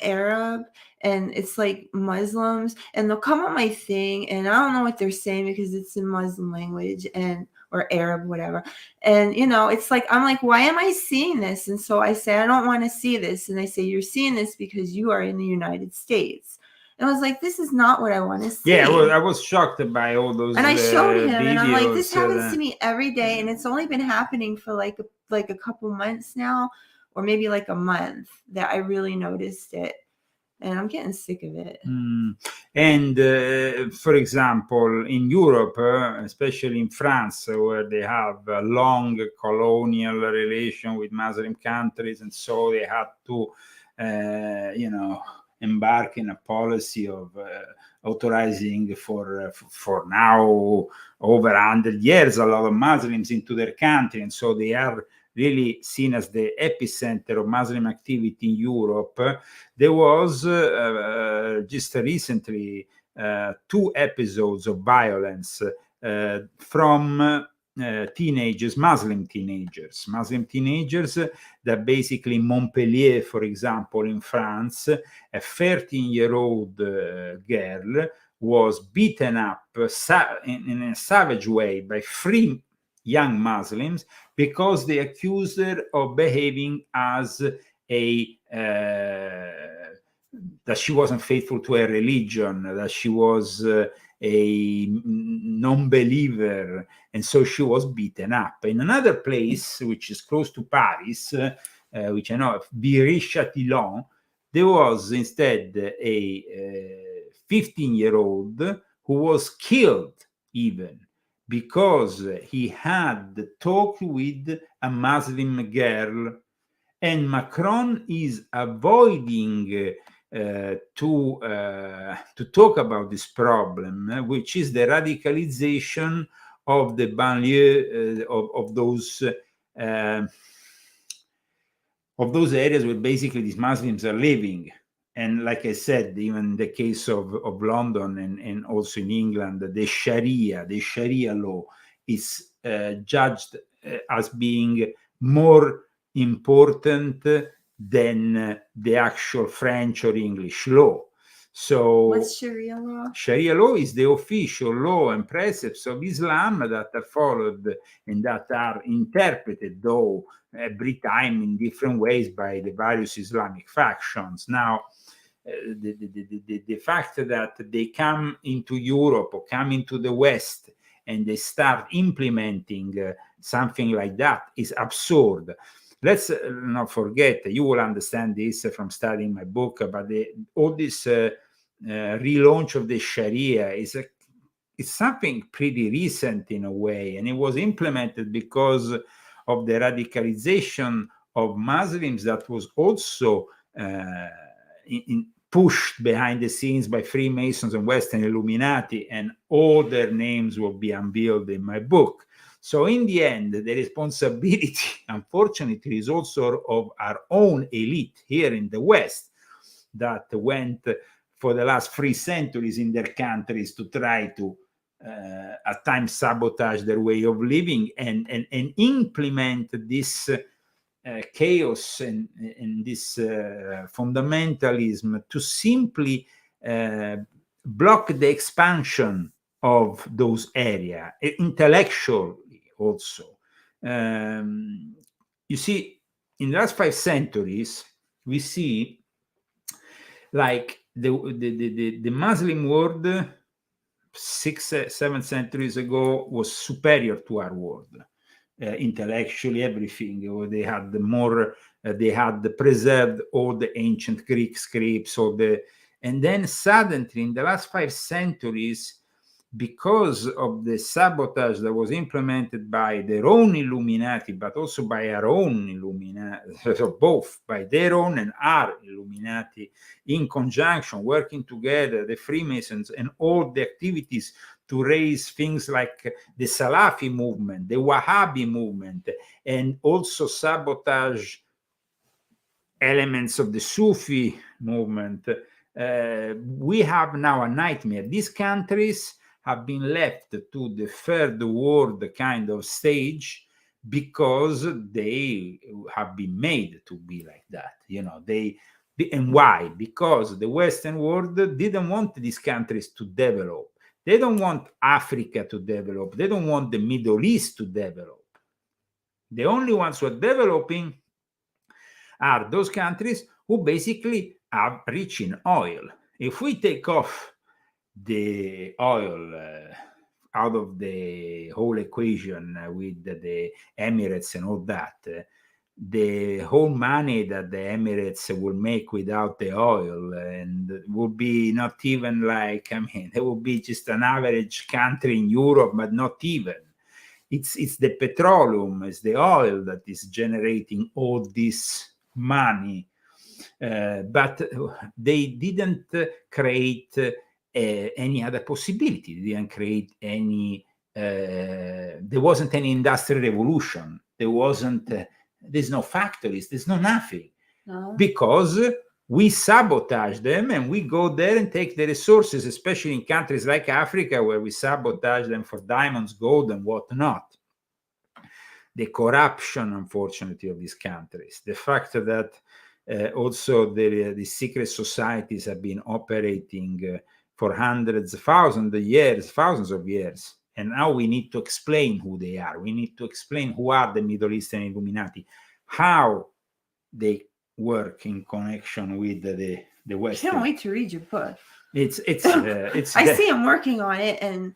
Arab, and it's like Muslims, and they'll come on my thing, and I don't know what they're saying because it's in Muslim language and or Arab, whatever. And it's like I'm like, why am I seeing this? And so I say, I don't want to see this. And I say, you're seeing this because you are in the United States. And I was like, this is not what I want to see. Yeah, well, I was shocked by all those. And I showed him, videos, and I'm like, this happens to me every day, and it's only been happening for like a couple months now, or maybe like a month that I really noticed it, and I'm getting sick of it. And for example, in Europe, especially in France, where they have a long colonial relation with Muslim countries, and so they had to, embark in a policy of authorizing for now over 100 years a lot of Muslims into their country, and so they are really seen as the epicenter of Muslim activity in Europe. There was just recently 2 episodes of violence from Muslim teenagers that basically Montpellier, for example, in France, a 13-year-old girl was beaten up in a savage way by 3 young Muslims because they accused her of behaving as that she wasn't faithful to her religion, that she was a non-believer, and so she was beaten up. In another place, which is close to Paris, which I know, Viry-Châtillon, there was instead a 15-year-old who was killed even because he had talked with a Muslim girl. And Macron is avoiding to talk about this problem, which is the radicalization of the banlieue, of those areas where basically these Muslims are living. And like I said, even the case of London and also in England, the Sharia law is judged as being more important than the actual French or English law. So what's Sharia law? Sharia law is the official law and precepts of Islam that are followed and that are interpreted, though every time in different ways, by the various Islamic factions. Now, the fact that they come into Europe or come into the West and they start implementing something like that is absurd. Let's not forget, you will understand this from studying my book, but all this relaunch of the Sharia is something pretty recent in a way, and it was implemented because of the radicalization of Muslims that was also pushed behind the scenes by Freemasons and Western Illuminati, and all their names will be unveiled in my book. So in the end, the responsibility, unfortunately, is also of our own elite here in the West that went for the last 3 centuries in their countries to try to at times sabotage their way of living and implement this chaos and this fundamentalism to simply block the expansion of those areas, intellectually also. You see, in the last 5 centuries, we see like the Muslim world 6-7 centuries ago was superior to our world. Intellectually, everything. They had they had preserved all the ancient Greek scripts, and then suddenly in the last 5 centuries, because of the sabotage that was implemented by their own Illuminati, but also by our own Illuminati, so both by their own and our Illuminati in conjunction, working together, the Freemasons and all the activities to raise things like the Salafi movement, the Wahhabi movement, and also sabotage elements of the Sufi movement. We have now a nightmare. These countries have been left to the third world kind of stage because they have been made to be like that. You know, they And why? Because the Western world didn't want these countries to develop. They don't want Africa to develop. They don't want the Middle East to develop. The only ones who are developing are those countries who basically are rich in oil. If we take off the oil out of the whole equation with the Emirates and all that, the whole money that the Emirates will make without the oil and will be not even like, I mean, it will be just an average country in Europe, but not even. It's the petroleum, it's the oil that is generating all this money. But they didn't create any other possibility. They didn't create any, there wasn't any industrial revolution. There wasn't, there's no factories, there's no nothing. No. Because we sabotage them and we go there and take the resources, especially in countries like Africa, where we sabotage them for diamonds, gold, and whatnot. The corruption, unfortunately, of these countries, the fact that also the secret societies have been operating for hundreds, thousands of years. And now we need to explain who they are. We need to explain who are the Middle Eastern Illuminati, how they work in connection with the West. I can't wait to read your book. It's I see him working on it, and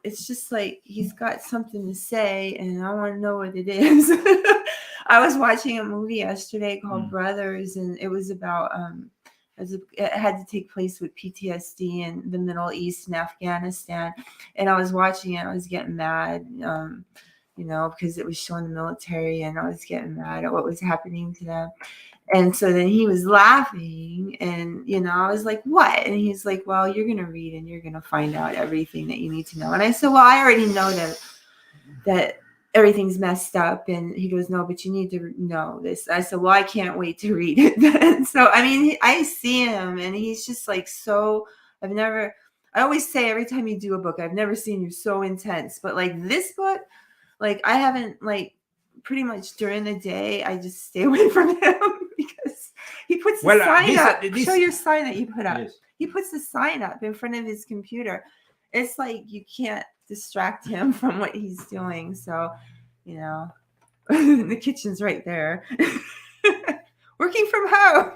it's just like he's got something to say, and I want to know what it is. I was watching a movie yesterday called Brothers, and it was about it had to take place with PTSD in the Middle East and Afghanistan. And I was watching it, I was getting mad, you know, because it was showing the military, and I was getting mad at what was happening to them. And so then he was laughing, and, you know, I was like, what? And he's like, well, you're going to read and you're going to find out everything that you need to know. And I said, well, I already know that everything's messed up. And he goes, no, but you need to know this. I said, well, I can't wait to read it then. So, I mean, I see him, and he's just like, so I always say every time you do a book, I've never seen you so intense, but like this book, like I haven't, like, pretty much during the day, I just stay away from him because he puts the sign up. Show your sign that you put up. Yes. He puts the sign up in front of his computer. It's like you can't distract him from what he's doing. So, you know, the kitchen's right there. Working from home.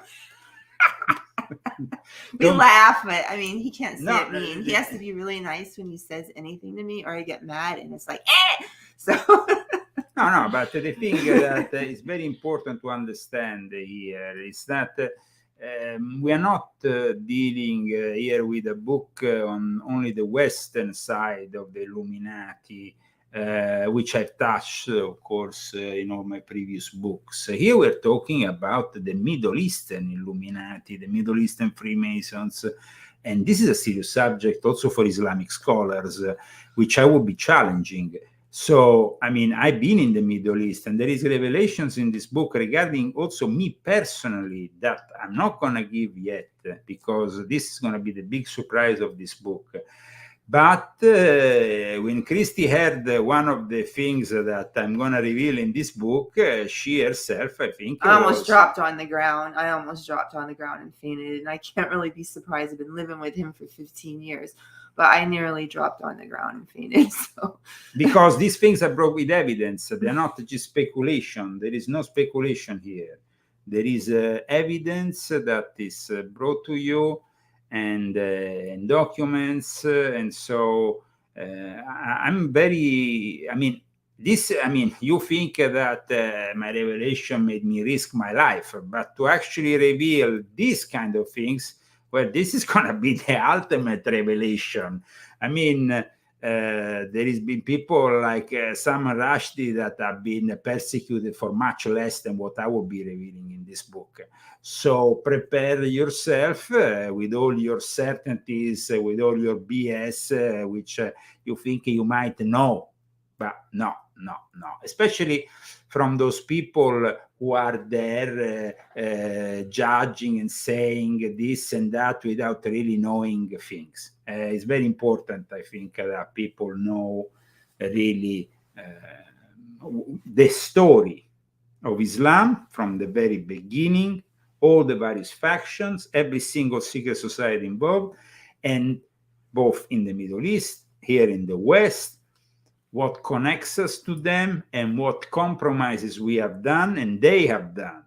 We laugh, but I mean, he can't say it mean. He has to be really nice when he says anything to me, or I get mad and it's like, eh! So... No, but the thing that is very important to understand here is that we are not dealing here with a book on only the Western side of the Illuminati, which I've touched, of course, in all my previous books. Here we're talking about the Middle Eastern Illuminati, the Middle Eastern Freemasons, and this is a serious subject also for Islamic scholars, which I will be challenging. So, I mean, I've been in the Middle East, and there is revelations in this book regarding also me personally that I'm not going to give yet, because this is going to be the big surprise of this book. But when Christy heard one of the things that I'm going to reveal in this book, she herself, I think... I almost dropped on the ground. I almost dropped on the ground and fainted, and I can't really be surprised. I've been living with him for 15 years. But I nearly dropped on the ground and fainted. So. Because these things are brought with evidence. They're not just speculation. There is no speculation here. There is evidence that is brought to you and documents. And so I'm very, I mean, you think that my revelation made me risk my life. But to actually reveal these kind of things, well, this is going to be the ultimate revelation. I mean, there has been people like Salman Rushdie that have been persecuted for much less than what I will be revealing in this book. So prepare yourself with all your certainties, with all your BS, which you think you might know. But no. Especially from those people who are there judging and saying this and that without really knowing things. It's very important, I think, that people know really the story of Islam from the very beginning all the various factions, every single secret society involved, and both in the Middle East, here in the West, what connects us to them and what compromises we have done and they have done.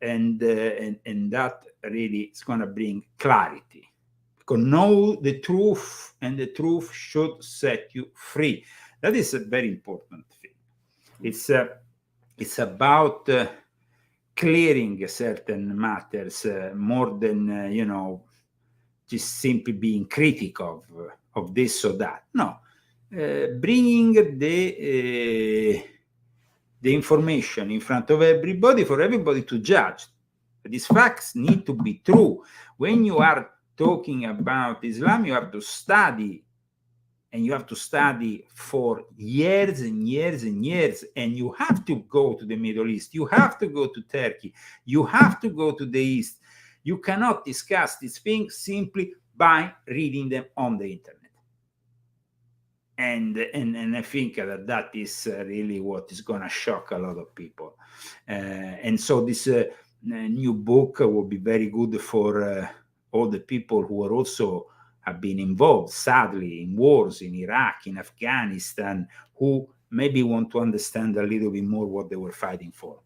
And that really is going to bring clarity. Because know the truth, and the truth should set you free. That is a very important thing. It's about clearing certain matters more than just simply being critical of this or that. No, bringing the information in front of everybody for everybody to judge. These facts need to be true. When you are talking about Islam, you have to study, and you have to study for years and years and years, and you have to go to the Middle East, you have to go to Turkey, you have to go to the East. You cannot discuss these things simply by reading them on the internet. And I think that is really what is going to shock a lot of people. And so this new book will be very good for all the people who are also have been involved, sadly, in wars in Iraq, in Afghanistan, who maybe want to understand a little bit more what they were fighting for,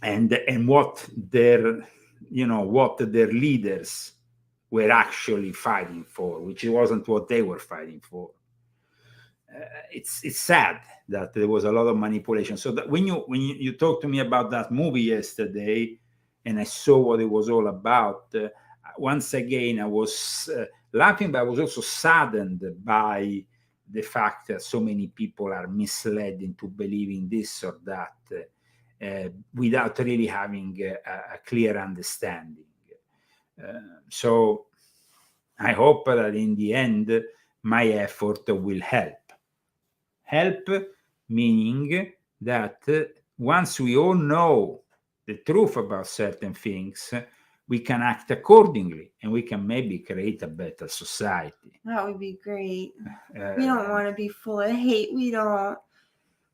and what their leaders were actually fighting for, which wasn't what they were fighting for. It's sad that there was a lot of manipulation. So that when you talked to me about that movie yesterday, and I saw what it was all about, once again I was laughing, but I was also saddened by the fact that so many people are misled into believing this or that without really having a clear understanding. So I hope that in the end my effort will help. Help meaning that once we all know the truth about certain things, we can act accordingly, and we can maybe create a better society. That would be great. We don't want to be full of hate. We don't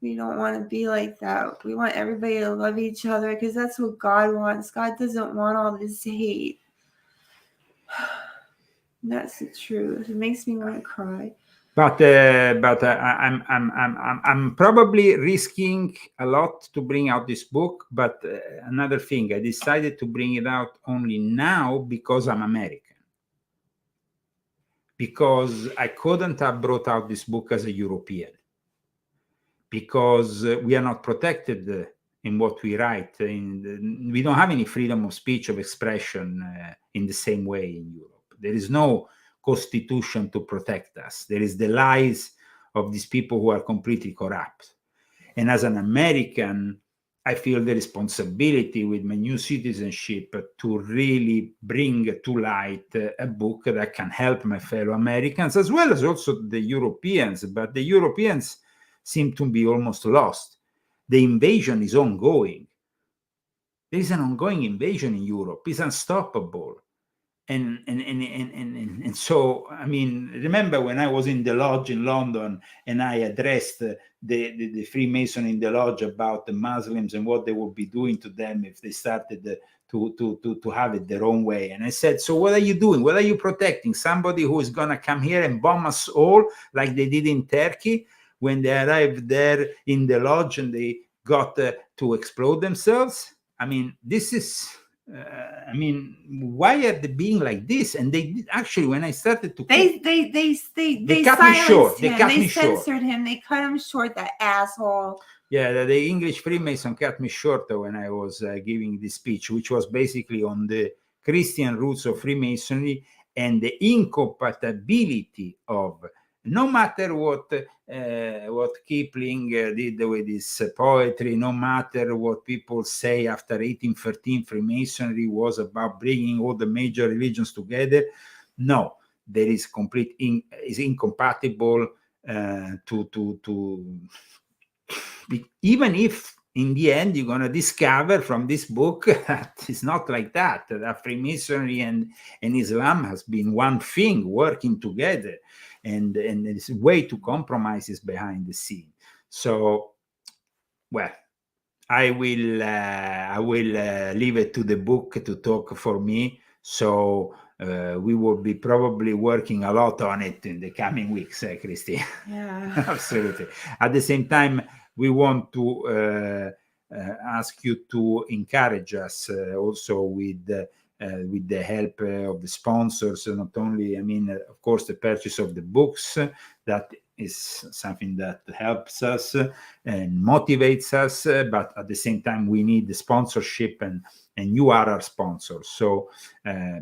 want to be like that. We want everybody to love each other, because that's what God wants. God doesn't want all this hate. That's the truth. It makes me want to cry. But I'm probably risking a lot to bring out this book. But another thing, I decided to bring it out only now because I'm American. Because I couldn't have brought out this book as a European. Because we are not protected in what we write. We don't have any freedom of speech, of expression in the same way in Europe. There is no constitution to protect us. There is the lies of these people who are completely corrupt. And as an American, I feel the responsibility with my new citizenship to really bring to light a book that can help my fellow Americans, as well as also the Europeans. But the Europeans seem to be almost lost. The invasion is ongoing. There is an ongoing invasion in Europe. It's unstoppable. And so, I mean, remember when I was in the lodge in London and I addressed the Freemason in the lodge about the Muslims and what they would be doing to them if they started to have it their own way. And I said, so what are you doing? What are you protecting? Somebody who is going to come here and bomb us all like they did in Turkey when they arrived there in the lodge and they got to explode themselves? I mean, this is... why are they being like this? And they actually, when I started to, they cut me short. They censored him. They cut him short. That asshole. Yeah, the English Freemason cut me short when I was giving this speech, which was basically on the Christian roots of Freemasonry and the incompatibility of, no matter what Kipling did with his poetry, no matter what people say after 1813 Freemasonry was about bringing all the major religions together, no, there is is incompatible to even if in the end you're going to discover from this book that it's not like that Freemasonry and Islam has been one thing working together. And there's way to compromises behind the scene. So, well, I will leave it to the book to talk for me. So we will be probably working a lot on it in the coming weeks, Christy. Yeah. Absolutely. At the same time, we want to ask you to encourage us also with the help of the sponsors, not only, I mean, of course, the purchase of the books. That is something that helps us and motivates us, but at the same time, we need the sponsorship, and you are our sponsor. So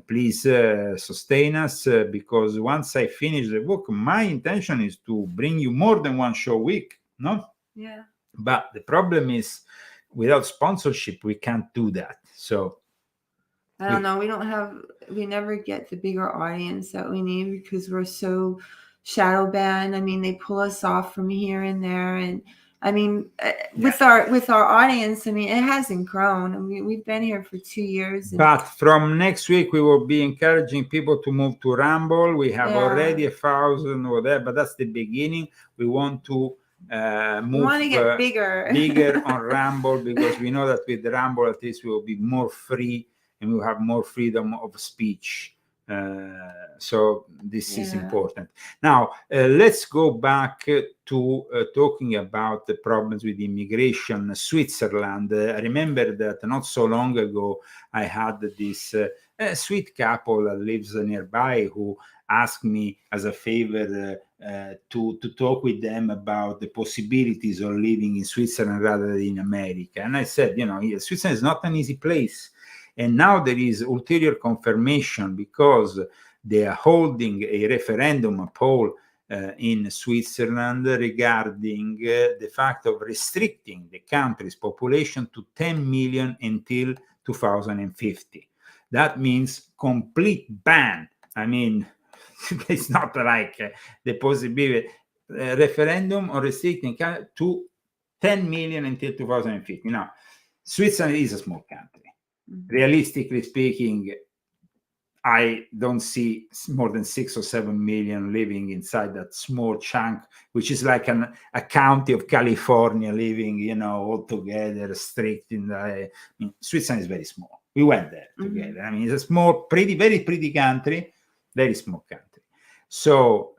please sustain us, because once I finish the book, my intention is to bring you more than one show a week, no? Yeah. But the problem is, without sponsorship, we can't do that. So I don't know. We never get the bigger audience that we need because we're so shadow banned. I mean, they pull us off from here and there, and I mean, with our audience, I mean, it hasn't grown. I mean, we've been here for 2 years. But from next week, we will be encouraging people to move to Rumble. We have already 1,000 or there, but that's the beginning. We want to move. We want to get bigger on Rumble, because we know that with Rumble, at least we will be more free and we will have more freedom of speech. So this is important. Now, let's go back to talking about the problems with immigration. Switzerland. I remember that not so long ago, I had this sweet couple that lives nearby who asked me as a favor to talk with them about the possibilities of living in Switzerland rather than in America. And I said, you know, Switzerland is not an easy place. And now there is ulterior confirmation, because they are holding a referendum, a poll in Switzerland regarding the fact of restricting the country's population to 10 million until 2050. That means complete ban. I mean, it's not like the possibility referendum or restricting to 10 million until 2050. Now, Switzerland is a small country. Realistically speaking, I don't see more than 6 or 7 million living inside that small chunk, which is like a county of California living, you know, all together, strict in the. I mean, Switzerland is very small. We went there together. I mean, it's a small, very pretty country, very small country. So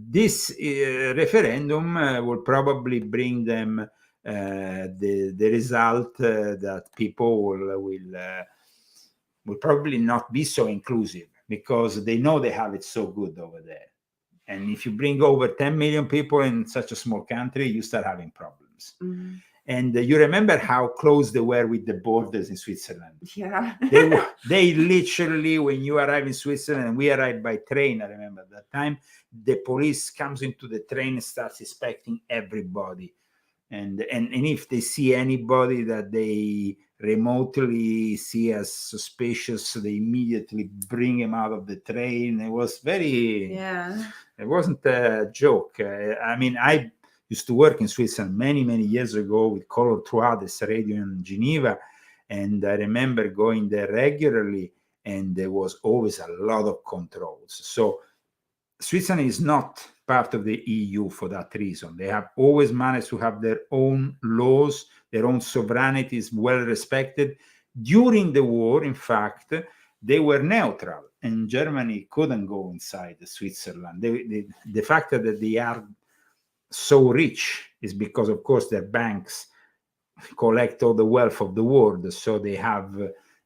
this referendum will probably bring them the result that people will probably not be so inclusive, because they know they have it so good over there. And if you bring over 10 million people in such a small country, you start having problems. And you remember how close they were with the borders in Switzerland. Yeah. They literally, when you arrive in Switzerland, and we arrived by train, I remember at that time, the police comes into the train and starts inspecting everybody. And if they see anybody that they remotely see as suspicious, they immediately bring him out of the train. It was very, it wasn't a joke. I mean, I used to work in Switzerland many years ago with Color Throughout this radio in Geneva, and I remember going there regularly, and there was always a lot of controls. So Switzerland is not part of the EU for that reason. They have always managed to have their own laws, their own sovereignty is well respected. During the war, in fact, they were neutral, and Germany couldn't go inside Switzerland. The fact that they are so rich is because, of course, their banks collect all the wealth of the world, so they have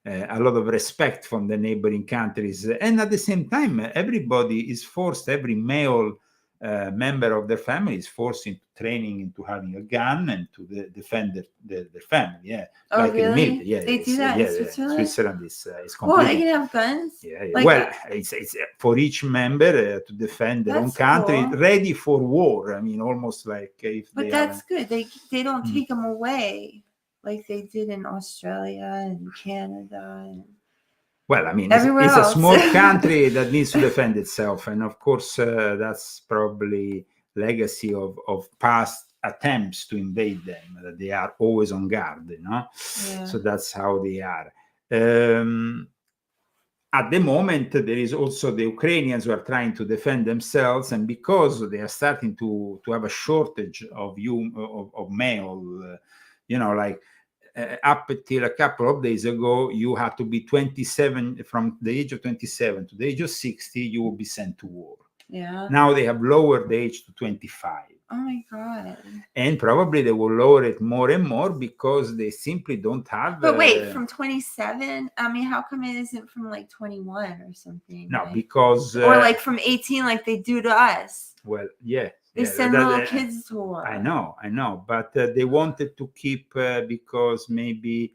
a lot of respect from the neighboring countries. And at the same time, everybody is forced, every male member of their family is forced into training into having a gun and to defend their family. Yeah. Oh, like really? In the They do that in Switzerland? Switzerland is completely. Well, they can have guns? Yeah. Like well, it's for each member to defend their own country, cool. Ready for war. I mean, almost like if But they that's good. They don't take them away like they did in Australia and Canada. Well, I mean, it's a small country that needs to defend itself. And of course, that's probably legacy of past attempts to invade them, that they are always on guard, you know? Yeah. So that's how they are. At the moment, there is also the Ukrainians who are trying to defend themselves, and because they are starting to have a shortage of male, you know, like up until a couple of days ago, you had to be 27, from the age of 27 to the age of 60, you will be sent to war. Yeah. Now they have lowered the age to 25. Oh my God. And probably they will lower it more and more because they simply don't have. But wait, from 27? I mean, how come it isn't from like 21 or something? No, like, because. Or like from 18, like they do to us. Well, yeah. They send little kids to war. I know. But they wanted to keep because maybe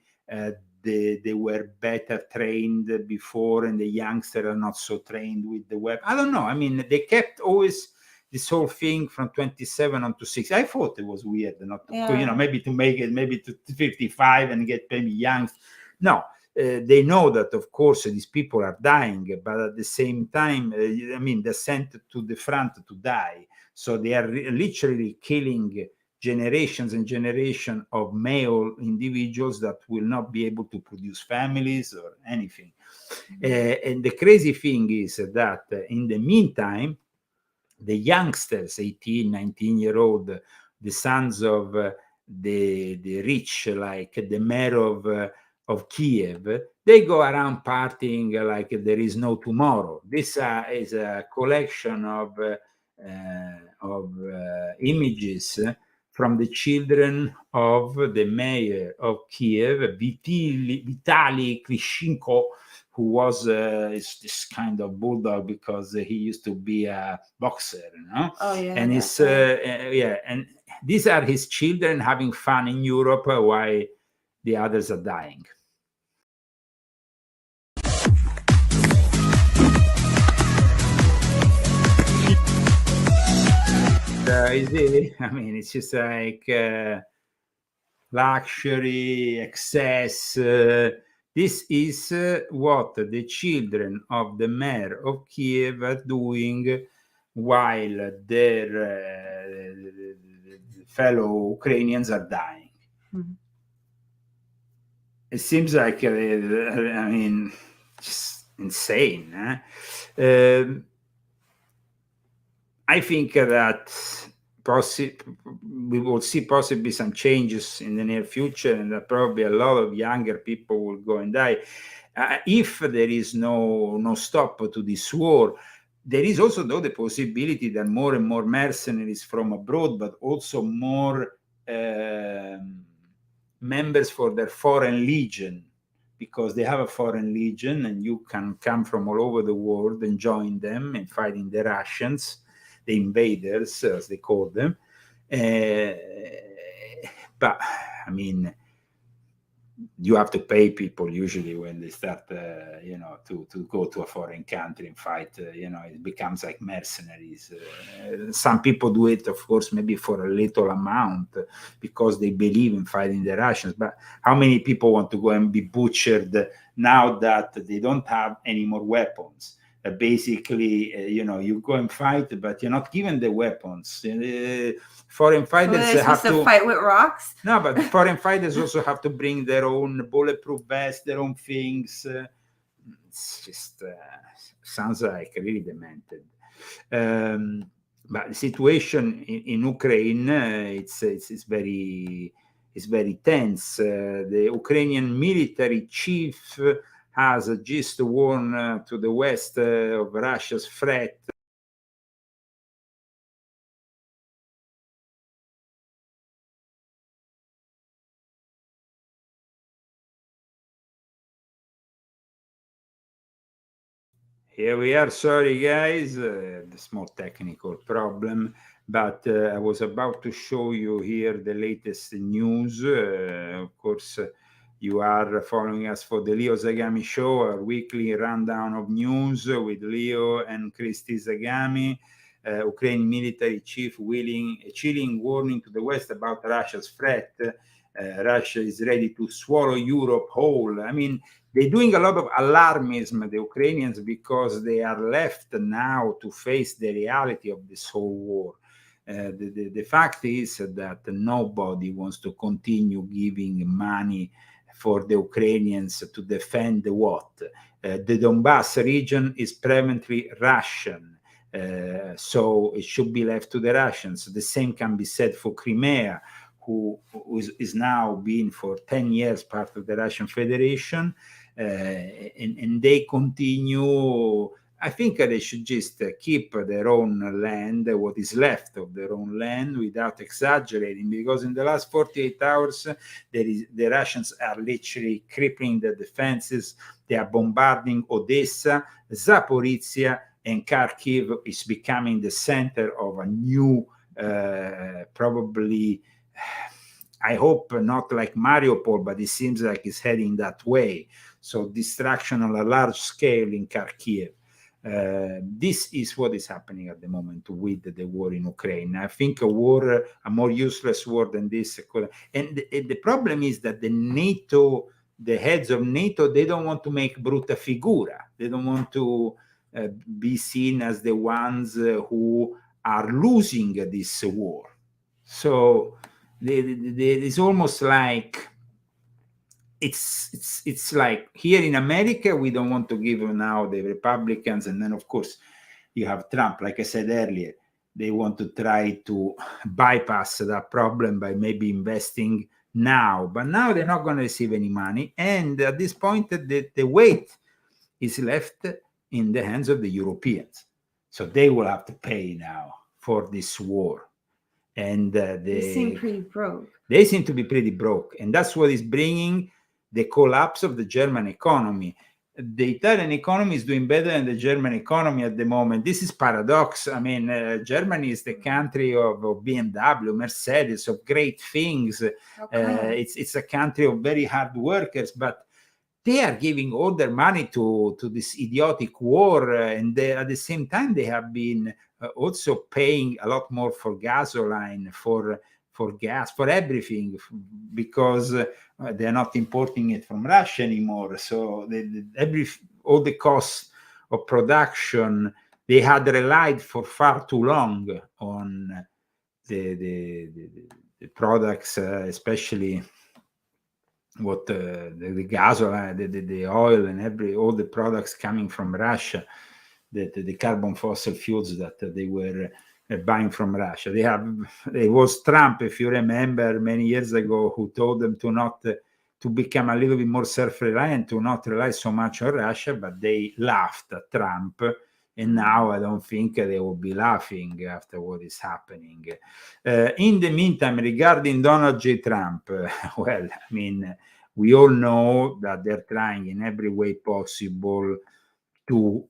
they were better trained before and the youngsters are not so trained with the web. I don't know. I mean, they kept always this whole thing from 27 on to 6. I thought it was weird not to, maybe to make it maybe to 55 and get maybe young. No, they know that, of course, these people are dying, but at the same time, I mean, they're sent to the front to die. So they are literally killing generations and generations of male individuals that will not be able to produce families or anything. And the crazy thing is that in the meantime, the youngsters, 18, 19-year-old, the sons of the rich, like the mayor of Kiev, they go around partying like there is no tomorrow. This is a collection of images from the children of the mayor of Kiev, Vitaly Klitschko, who was this kind of bulldog because he used to be a boxer, you know? Oh, yeah. And it's and these are his children having fun in Europe while the others are dying. I mean, it's just like luxury, excess. This is what the children of the mayor of Kiev are doing while their fellow Ukrainians are dying. Mm-hmm. It seems like, I mean, just insane. I think that we will see possibly some changes in the near future, and that probably a lot of younger people will go and die. If there is no stop to this war, there is also, though, the possibility that more and more mercenaries from abroad, but also more members for their foreign legion, because they have a foreign legion and you can come from all over the world and join them in fighting the Russians, the invaders, as they call them. But, I mean, you have to pay people usually when they start, to go to a foreign country and fight. It becomes like mercenaries. Some people do it, of course, maybe for a little amount because they believe in fighting the Russians. But how many people want to go and be butchered now that they don't have any more weapons? Basically, you go and fight, but you're not given the weapons. Foreign fighters have to fight with rocks. No, but foreign fighters also have to bring their own bulletproof vests, their own things. It's just sounds like really demented. But the situation in Ukraine, it's very tense. The Ukrainian military chief has just warned to the West of Russia's threat. Here we are. Sorry, guys, the small technical problem, but I was about to show you here the latest news. Of course, you are following us for the Leo Zagami Show, our weekly rundown of news with Leo and Christy Zagami. Ukraine military chief a chilling warning to the West about Russia's threat. Russia is ready to swallow Europe whole. I mean, they're doing a lot of alarmism, the Ukrainians, because they are left now to face the reality of this whole war. The fact is that nobody wants to continue giving money for the Ukrainians to defend what? The Donbass region is permanently Russian, so it should be left to the Russians. The same can be said for Crimea, who is now been for 10 years part of the Russian Federation, and they continue. I think they should just keep their own land, what is left of their own land, without exaggerating, because in the last 48 hours, the Russians are literally crippling the defenses. They are bombarding Odessa, Zaporizhia, and Kharkiv is becoming the center of a new, probably, I hope not like Mariupol, but it seems like it's heading that way. So destruction on a large scale in Kharkiv. This is what is happening at the moment with the war in Ukraine. I think a more useless war than this. And the problem is that the heads of NATO, they don't want to make brutta figura. They don't want to be seen as the ones who are losing this war. So it's almost like it's like here in America, we don't want to give now the Republicans, and then of course you have Trump. Like I said earlier, they want to try to bypass that problem by maybe investing now, but now they're not going to receive any money, and at this point the weight is left in the hands of the Europeans, so they will have to pay now for this war. And they seem pretty broke. They seem to be pretty broke, and that's what is bringing the collapse of the German economy. The Italian economy is doing better than the German economy at the moment. This is paradox. I mean, Germany is the country of BMW, Mercedes, of great things. It's a country of very hard workers, but they are giving all their money to this idiotic war, and at the same time they have been also paying a lot more for gasoline, for gas, for everything, because they're not importing it from Russia anymore. So all the costs of production, they had relied for far too long on the products, especially what the gasoline, the oil, and all the products coming from Russia, the carbon fossil fuels that they were buying from Russia. It was Trump, if you remember, many years ago, who told them to become a little bit more self-reliant, to not rely so much on Russia, but they laughed at Trump, and now I don't think they will be laughing after what is happening. In the meantime, regarding Donald J. Trump, well, I mean, we all know that they're trying in every way possible to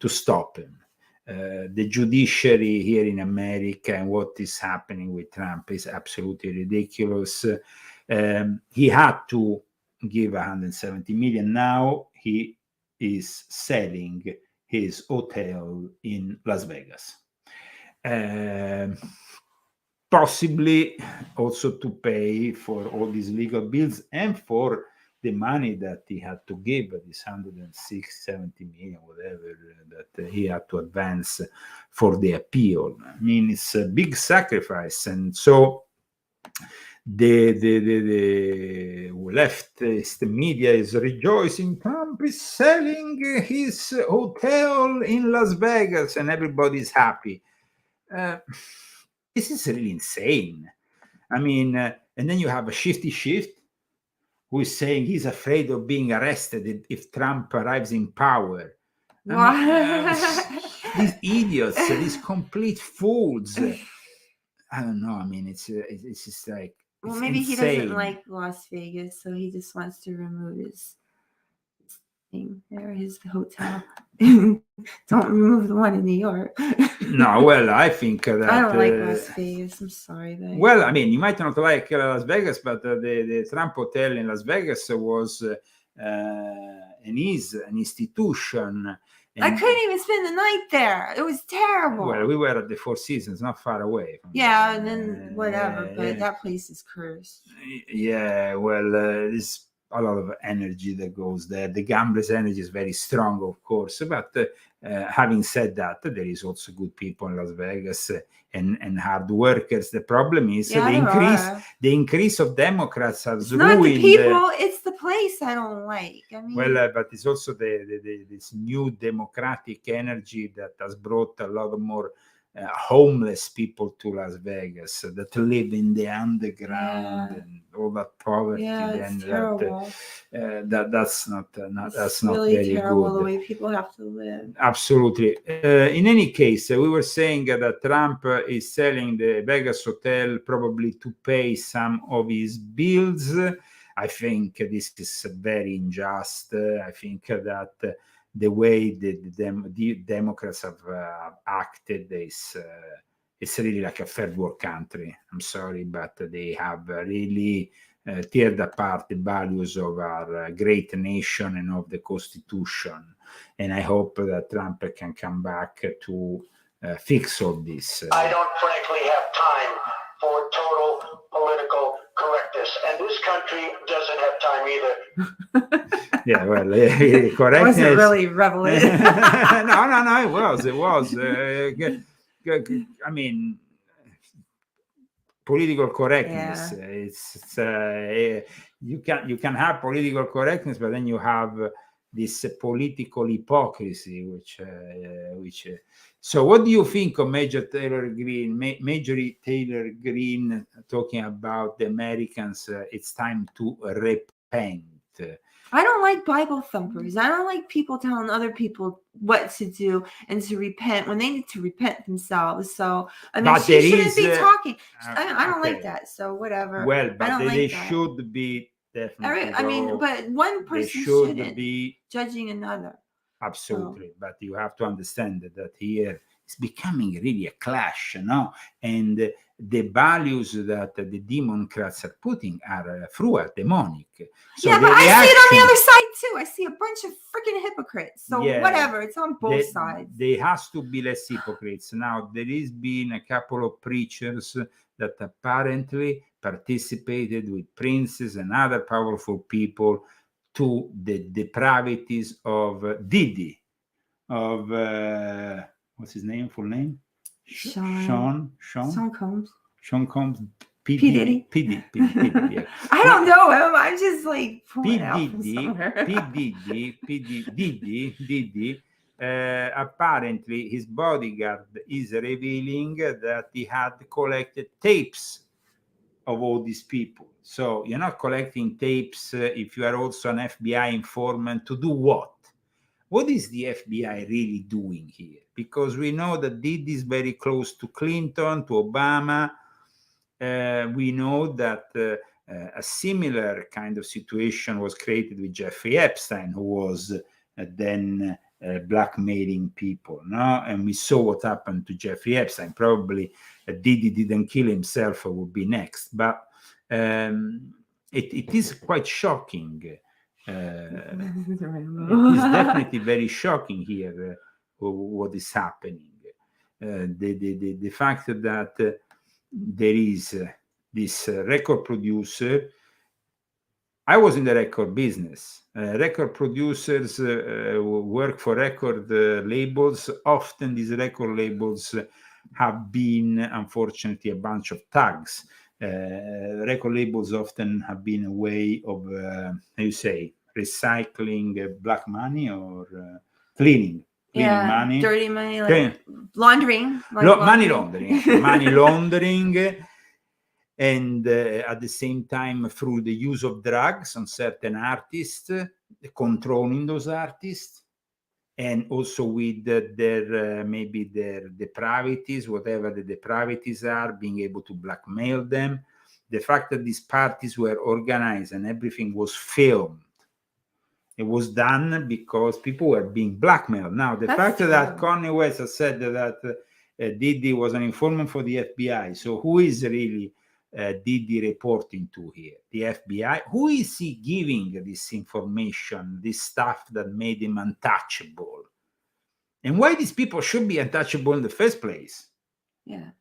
stop him. The judiciary here in America and what is happening with Trump is absolutely ridiculous. He had to give 170 million. Now he is selling his hotel in Las Vegas. Possibly also to pay for all these legal bills and for the money that he had to give, this 170 million, whatever, that he had to advance for the appeal. I mean, it's a big sacrifice. And so the leftist media is rejoicing. Trump is selling his hotel in Las Vegas and everybody's happy. This is really insane. I mean, and then you have a Shifty Shift who is saying he's afraid of being arrested if Trump arrives in power. These idiots, these complete fools. I don't know. I mean, it's just like, well, maybe insane. He doesn't like Las Vegas, so he just wants to remove his thing there, his hotel. Don't remove the one in New York. No, well, I think that I don't like Las Vegas. I'm sorry, but well, I mean, you might not like Las Vegas, but the Trump Hotel in Las Vegas was and is an institution. I couldn't even spend the night there. It was terrible. Well, we were at the Four Seasons, not far away. Yeah, and then whatever, but that place is cursed. Yeah, well, there's a lot of energy that goes there. The gamblers' energy is very strong, of course, but having said that, there is also good people in Las Vegas and hard workers. The problem is the increase of Democrats has ruined. Not the people, it's the place I don't like. I mean, well, but it's also this new democratic energy that has brought a lot more homeless people to Las Vegas that live in the underground and all that poverty. Yeah, then it's terrible. That's not It's not really very terrible good. the way people have to live. Absolutely. In any case, we were saying that Trump is selling the Vegas hotel probably to pay some of his bills. I think this is very unjust. I think that the way the Democrats have acted is it's really like a third world country. I'm sorry, but they have really teared apart the values of our great nation and of the Constitution. And I hope that Trump can come back to fix all this. I don't frankly have time for total political correctness, and this country doesn't have time either. Yeah, well, correctness. Wasn't really revelation. no, it was. I mean, political correctness. Yeah. You can have political correctness, but then you have this political hypocrisy, which. So, what do you think of Major Taylor Greene talking about the Americans? It's time to repent. I don't like Bible thumpers. I don't like people telling other people what to do and to repent when they need to repent themselves. So, I mean, she shouldn't be talking. I don't like that. So, whatever. Well, but they like should be definitely. I mean, but one person shouldn't be judging another. Absolutely. So. But you have to understand that here it's becoming really a clash, and the values that the Democrats are putting are demonic. So yeah, but I see it on the other side too. I see a bunch of freaking hypocrites. So whatever, it's on both sides. There has to be less hypocrites. Now, there has been a couple of preachers that apparently participated with princes and other powerful people to the depravities of Diddy, of what's his name? Full name? Sean Combs. Sean Combs. P. Diddy. Yeah. I don't know him. I'm just like Diddy. Apparently, his bodyguard is revealing that he had collected tapes of all these people. So you're not collecting tapes if you are also an FBI informant to do what? What is the FBI really doing here? Because we know that Diddy is very close to Clinton, to Obama. We know that a similar kind of situation was created with Jeffrey Epstein, who was then blackmailing people. And we saw what happened to Jeffrey Epstein. Probably Diddy didn't kill himself, or would be next. But it is quite shocking. It is definitely very shocking here what is happening. The fact that there is this record producer. I was in the record business. Record producers work for record labels. Often these record labels have been, unfortunately, a bunch of thugs. Record labels often have been a way of, recycling black money or cleaning money. Dirty money, like laundering. Money laundering. And at the same time, through the use of drugs on certain artists, controlling those artists, and also with their depravities, whatever the depravities are, being able to blackmail them. The fact that these parties were organized and everything was filmed, it was done because people were being blackmailed. Now, the fact that Kanye West has said that Diddy was an informant for the FBI, so who is really Diddy reporting to here? The FBI? Who is he giving this information, this stuff that made him untouchable? And why these people should be untouchable in the first place? Yeah.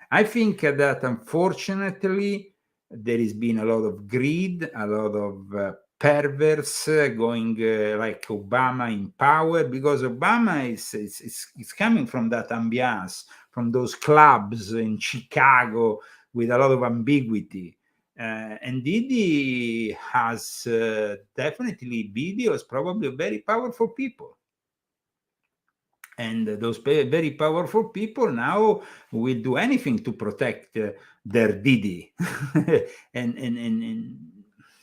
I think that unfortunately there has been a lot of greed, a lot of perverts going like Obama in power, because Obama is coming from that ambiance, from those clubs in Chicago with a lot of ambiguity. And Diddy has definitely videos, probably very powerful people. And those very powerful people now will do anything to protect their Didi. and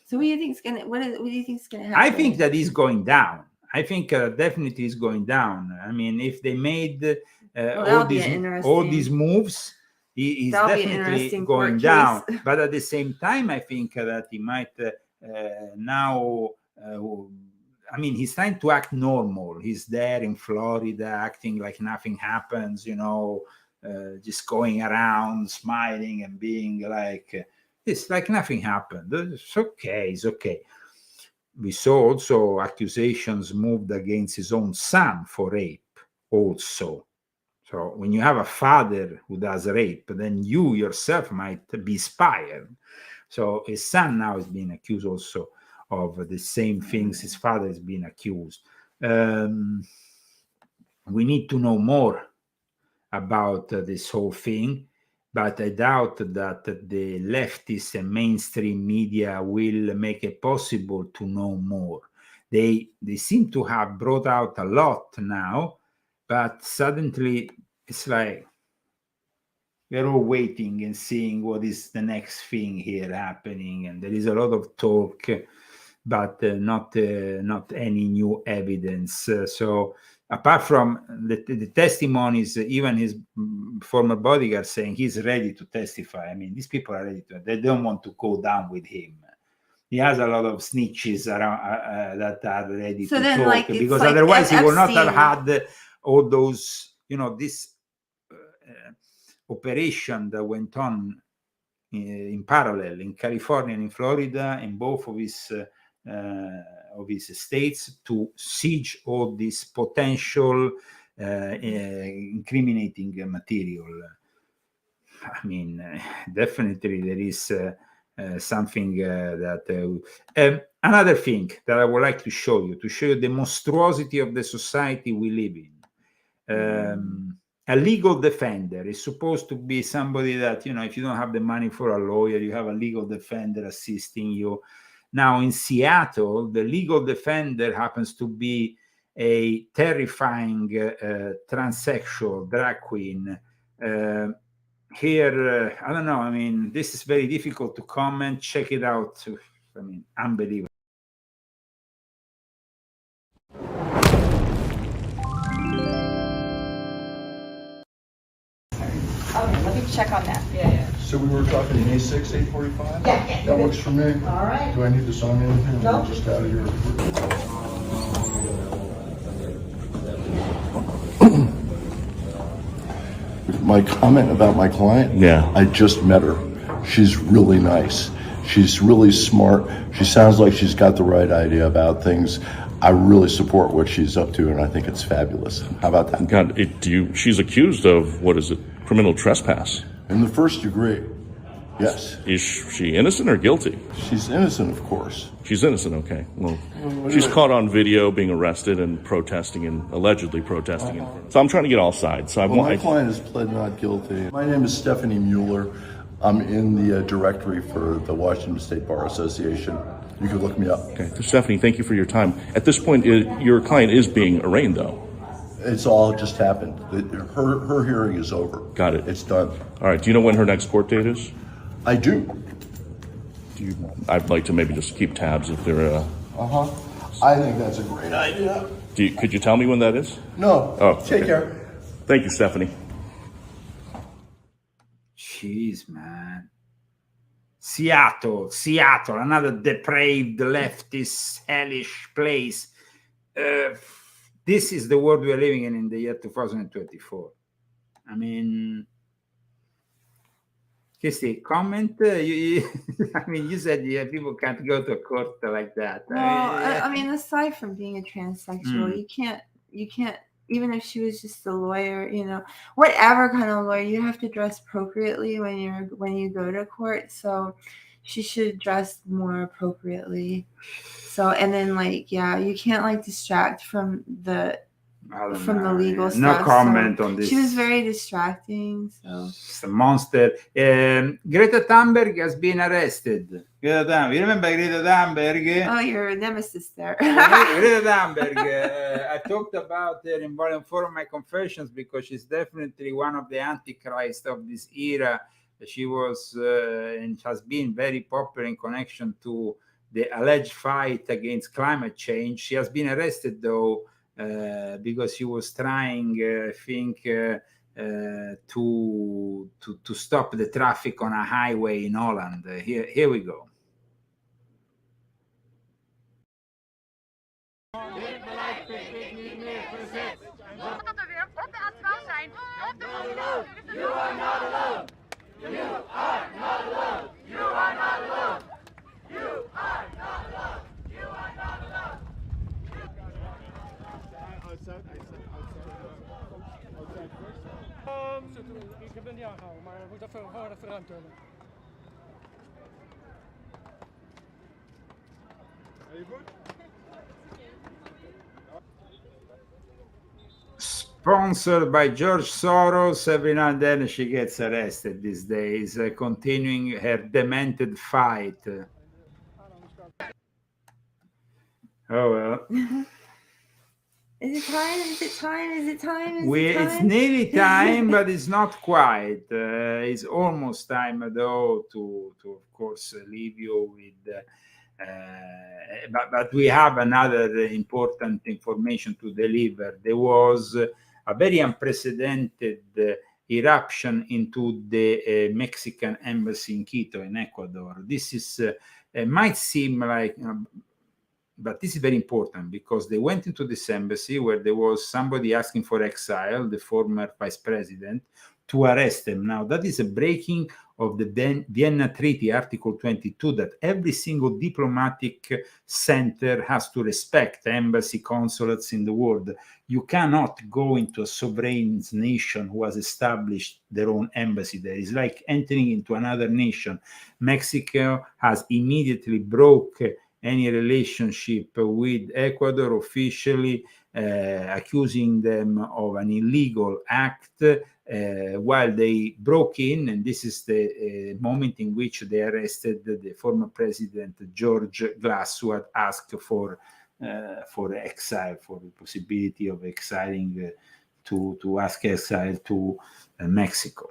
So what do you think's gonna what do you think's gonna happen? I think that is going down. I think definitely is going down. I mean, if they made all these moves, he's definitely going down. But at the same time, I think that he might now. I mean, he's trying to act normal. He's there in Florida, acting like nothing happens. You know, just going around, smiling and being like, it's like nothing happened. It's okay. It's okay. We saw also accusations moved against his own son for rape also. So when you have a father who does rape, then you yourself might be inspired. So his son now is being accused also of the same things his father is being accused. We need to know more about this whole thing, but I doubt that the leftist and mainstream media will make it possible to know more. They seem to have brought out a lot now, but suddenly it's like we're all waiting and seeing what is the next thing here happening, and there is a lot of talk, but not any new evidence. So apart from the testimonies, even his former bodyguard saying he's ready to testify. I mean, these people are ready to. They don't want to go down with him. He has a lot of snitches around that are ready to talk, like, because otherwise he would not have had all those, this operation that went on in parallel in California and in Florida, in both of his states, to siege all this potential incriminating material. I mean, definitely there is something that another thing that I would like to show you the monstrosity of the society we live in. A legal defender is supposed to be somebody that, if you don't have the money for a lawyer, you have a legal defender assisting you. Now in Seattle, the legal defender happens to be a terrifying transsexual drag queen. Here, I don't know. I mean, this is very difficult to comment. Check it out. I mean, unbelievable. Okay, let me check on that. Yeah. So we were talking A6, 845? Yeah. That works for me. All right. Do I need to sign anything? No. Just out of your... My comment about my client? Yeah. I just met her. She's really nice. She's really smart. She sounds like she's got the right idea about things. I really support what she's up to, and I think it's fabulous. How about that? God, she's accused of, what is it, criminal trespass? In the first degree, yes. Is she innocent or guilty? She's innocent, of course. She's innocent, okay. Well, she's caught on video being arrested and protesting and allegedly protesting. So I'm trying to get all sides. So my client has pled not guilty. My name is Stephanie Mueller. I'm in the directory for the Washington State Bar Association. You can look me up. Okay. So Stephanie, thank you for your time. At this point, your client is being arraigned, though. It's all just happened. Her hearing is over. Got it. It's done. All right. Do you know when her next court date is? I do. I'd like to maybe just keep tabs if they're... I think that's a great idea. Could you tell me when that is? No. Oh, Take okay. care. Thank you, Stephanie. Jeez, man. Seattle, another depraved, leftist, hellish place. This is the world we are living in the year 2024. I mean, Christy, comment. I mean, you said people can't go to a court like that. Well, I mean, aside from being a transsexual, you can't. Even if she was just a lawyer, whatever kind of lawyer, you have to dress appropriately when you go to court. So she should dress more appropriately. So, and then you can't distract from the from the legal no stuff. comment so on this. She was very distracting. So It's a monster. Greta Thunberg has been arrested. Greta Thunberg. You remember Greta Thunberg? Oh, your nemesis there. Greta Thunberg. I talked about her in Volume 4 of my confessions because she's definitely one of the Antichrist of this era. She was and has been very popular in connection to the alleged fight against climate change. She has been arrested, though, because she was trying, I think, to stop the traffic on a highway in Holland. Here we go. You are not alone. You are not alone. You are not alone. You are not alone. You are not alone. Ik ben niet aangehouden, maar we moeten gewoon even ruimte hebben. Are you good? Sponsored by George Soros, every now and then she gets arrested these days, continuing her demented fight. Oh well. Is it time? Is it time? Is it time? Is it time? It's nearly time, but it's not quite. It's almost time, though, to of course leave you with. But we have another important information to deliver. There was a very unprecedented eruption into the Mexican embassy in Quito, in Ecuador. This is might seem like, but this is very important because they went into this embassy where there was somebody asking for exile, the former vice president, to arrest him. Now, that is a breaking of the Vienna Treaty, Article 22, that every single diplomatic center has to respect, embassy, consulates in the world. You cannot go into a sovereign nation who has established their own embassy there. It's like entering into another nation. Mexico has immediately broke any relationship with Ecuador officially, accusing them of an illegal act, while they broke in, and this is the moment in which they arrested the former president George Glass, who had asked for exile, for the possibility of exiling, to ask exile to Mexico.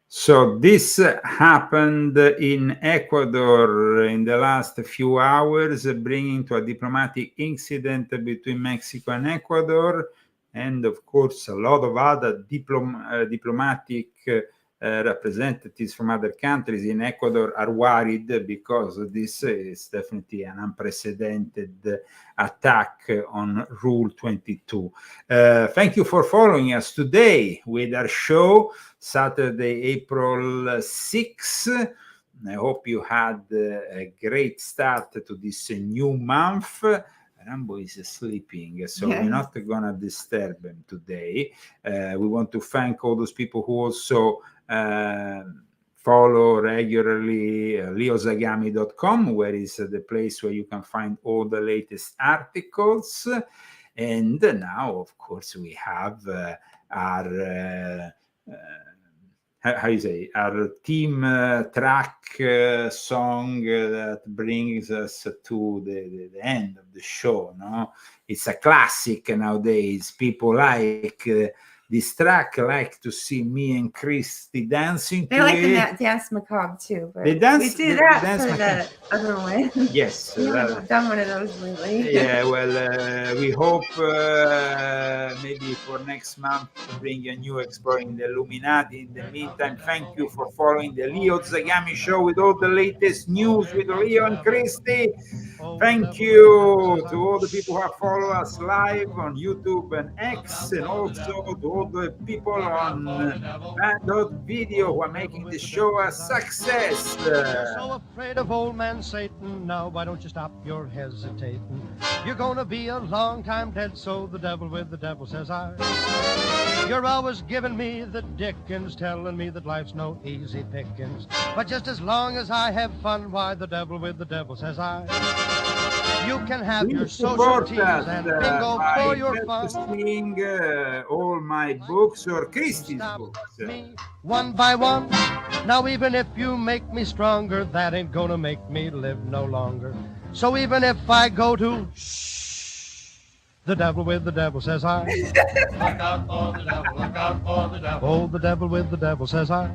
So this happened in Ecuador in the last few hours, bringing to a diplomatic incident between Mexico and Ecuador. And of course, a lot of other diplomatic representatives from other countries in Ecuador are worried because this is definitely an unprecedented attack on Rule 22. Thank you for following us today with our show, Saturday, April 6. I hope you had a great start to this new month. Rambo is sleeping, so we're not going to disturb him today. We want to thank all those people who also follow regularly leozagami.com, where is the place where you can find all the latest articles. And now, of course, we have our how you say, our team track song that brings us to the end of the show. No, it's a classic nowadays. People like this track like to see me and Christy dancing They to like it. the dance macabre too. But They dance- we do the that dance for macabre. the other one. Yes, We haven't done one of those lately. yeah, well, we hope maybe for next month to bring a new exploring the Illuminati. In the meantime, thank you for following the Leo Zagami show with all the latest news with Leo and Christy. Thank you to all the people who have followed us live on YouTube and X, and also to all the people on Band.video who are making the show a success. You're so afraid of old man Satan. Now why don't you stop your hesitating? You're gonna be a long time dead, so the devil with the devil says I. You're always giving me the dickens, telling me that life's no easy pickings. But just as long as I have fun, why the devil with the devil says I. You can have your social teas and bingo for your fun. Purchasing all my books or Christie's books. One by one. Now even if you make me stronger, that ain't gonna make me live no longer. So even if I go to the devil with the devil says I. Look out for the devil, look out for the devil. Oh, the devil with the devil says I.